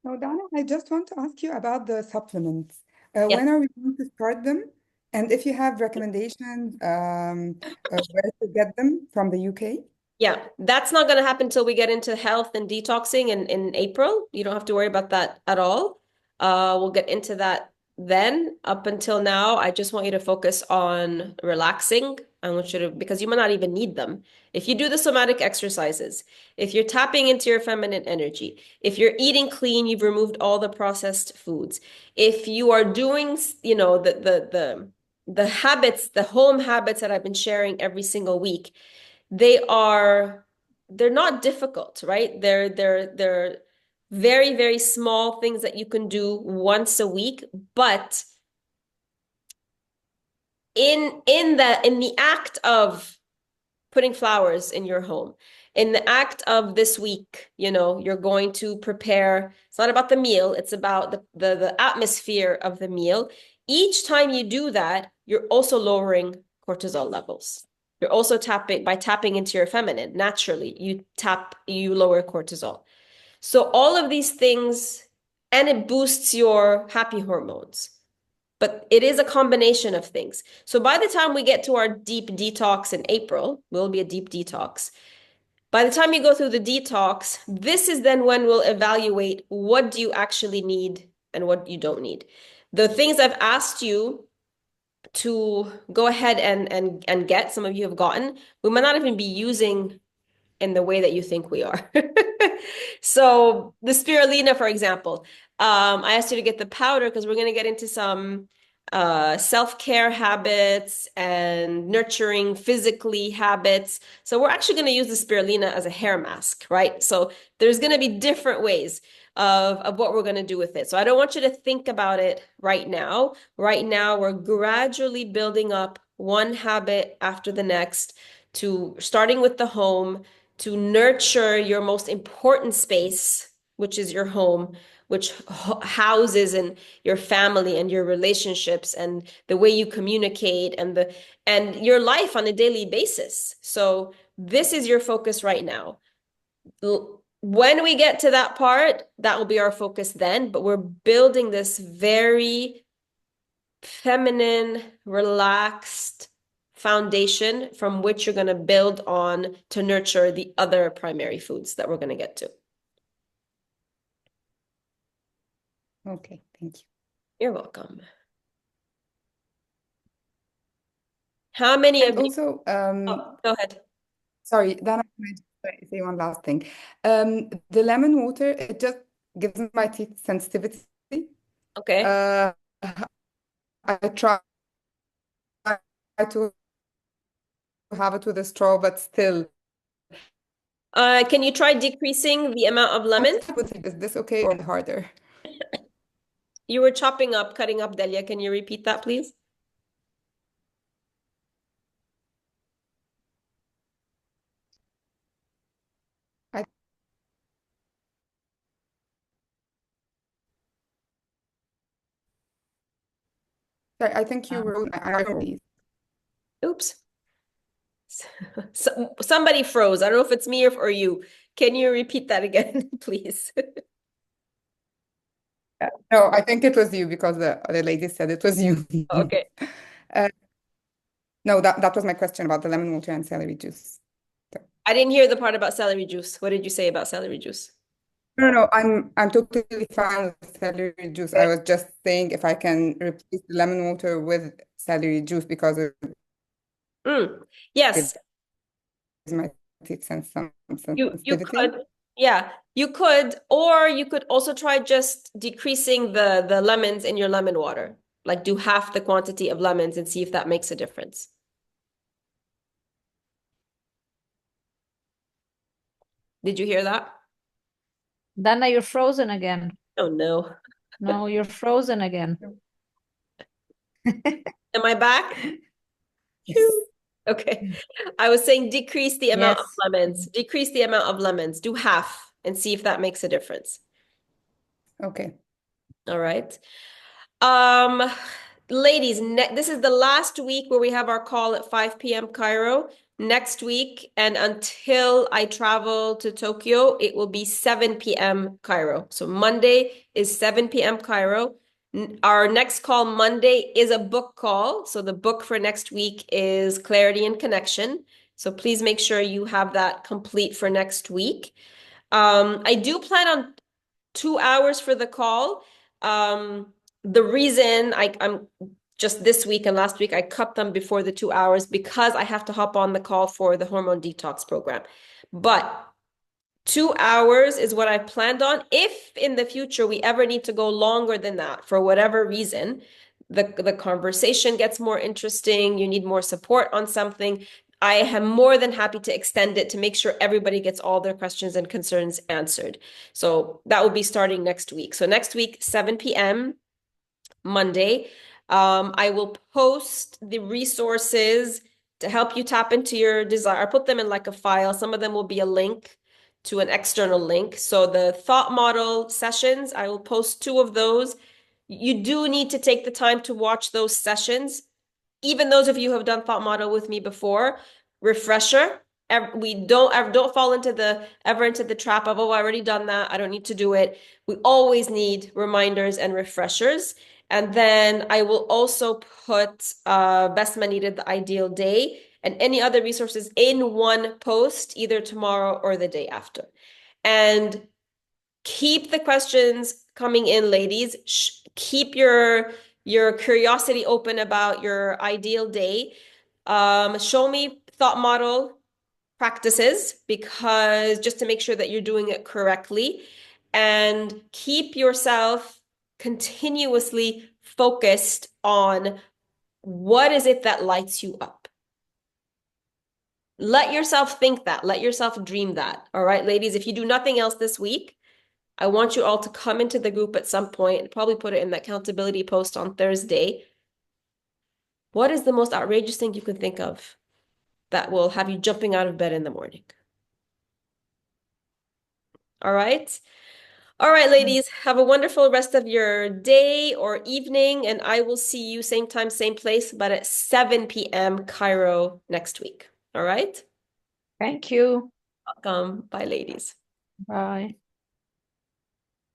Now, Dana, I just want to ask you about the supplements. Yes. When are we going to start them? And if you have recommendations, where to get them from the UK? Yeah, that's not going to happen until we get into health and detoxing in April. You don't have to worry about that at all. We'll get into that then. Up until now, I just want you to focus on relaxing. I want you to, because you might not even need them. If you do the somatic exercises, if you're tapping into your feminine energy, if you're eating clean, you've removed all the processed foods. If you are doing, you know, the habits, the home habits that I've been sharing every single week, they're not difficult, right? They're very, very small things that you can do once a week, but in the act of putting flowers in your home, in the act of this week, you know, you're going to prepare. It's not about the meal, it's about the atmosphere of the meal. Each time you do that, you're also lowering cortisol levels. You're also by tapping into your feminine. Naturally, you lower cortisol. So all of these things, and it boosts your happy hormones. But it is a combination of things. So by the time we get to our deep detox in April, will be a deep detox. By the time you go through the detox, this is then when we'll evaluate what do you actually need and what you don't need. The things I've asked you to go ahead and get, some of you have gotten, we might not even be using in the way that you think we are. So the spirulina, for example, I asked you to get the powder because we're going to get into some self-care habits and nurturing physically habits. So we're actually going to use the spirulina as a hair mask, right? So there's going to be different ways of what we're going to do with it. So I don't want you to think about it right now. Right now, we're gradually building up one habit after the next, to starting with the home, to nurture your most important space, which is your home, which houses in your family and your relationships and the way you communicate and your life on a daily basis. So this is your focus right now. When we get to that part, that will be our focus then, but we're building this very feminine, relaxed foundation from which you're going to build on to nurture the other primary foods that we're going to get to. Okay, thank you. You're welcome. How many And of you? also, Oh, go ahead. sorry, Dana, can I just say one last thing? The lemon water, it just gives my teeth sensitivity. Okay. I try to have it with a straw, but still. Can you try decreasing the amount of lemon? Is this okay or harder? You were cutting up, Delia. Can you repeat that, please? Sorry, I think you wrote. Oops. Somebody froze. I don't know if it's me or you. Can you repeat that again, please? No, I think it was you because the lady said it was you. Okay. No, that was my question about the lemon water and celery juice. I didn't hear the part about celery juice. What did you say about celery juice? No, I'm totally fine with celery juice. I was just saying if I can replace the lemon water with celery juice because it Yes. gives my teeth some You sensitivity. could, yeah, you could, or you could also try just decreasing the lemons in your lemon water. Like do half the quantity of lemons and see if that makes a difference. Did you hear that? Dana, you're frozen again. Oh no. No, you're frozen again. Am I back? Yes. Okay. I was saying decrease the amount of Yes. lemons. Decrease the amount of lemons. Do half and see if that makes a difference. Okay. All right. Ladies, this is the last week where we have our call at 5 p.m. Cairo. Next week, and until I travel to Tokyo, it will be 7 p.m. Cairo. So Monday is 7 p.m. Cairo. Our next call Monday is a book call. So the book for next week is Clarity and Connection. So please make sure you have that complete for next week. I do plan on 2 hours for the call. The reason I'm just this week and last week, I cut them before the 2 hours because I have to hop on the call for the hormone detox program. But 2 hours is what I planned on. If in the future we ever need to go longer than that for whatever reason, the conversation gets more interesting, you need more support on something, I am more than happy to extend it to make sure everybody gets all their questions and concerns answered. So that will be starting next week. So next week, 7 p.m. Monday. I will post the resources to help you tap into your desire. I'll put them in like a file. Some of them will be a link to an external link. So the thought model sessions, I will post 2 of those. You do need to take the time to watch those sessions. Even those of you who have done thought model with me before, refresher. We don't fall into the trap of, oh, I already done that, I don't need to do it. We always need reminders and refreshers. And then I will also put Best Man Needed, the ideal day, and any other resources in one post, either tomorrow or the day after. And keep the questions coming in, ladies. Keep your curiosity open about your ideal day. Show me thought model practices, because just to make sure that you're doing it correctly, and keep yourself continuously focused on what is it that lights you up. Let yourself think that, let yourself dream that. All right, ladies, if you do nothing else this week, I want you all to come into the group at some point and probably put it in the accountability post on Thursday. What is the most outrageous thing you can think of that will have you jumping out of bed in the morning? All right. All right, ladies, have a wonderful rest of your day or evening, and I will see you same time, same place, but at 7 p.m. Cairo next week. All right? Thank you. Welcome. Bye, ladies. Bye.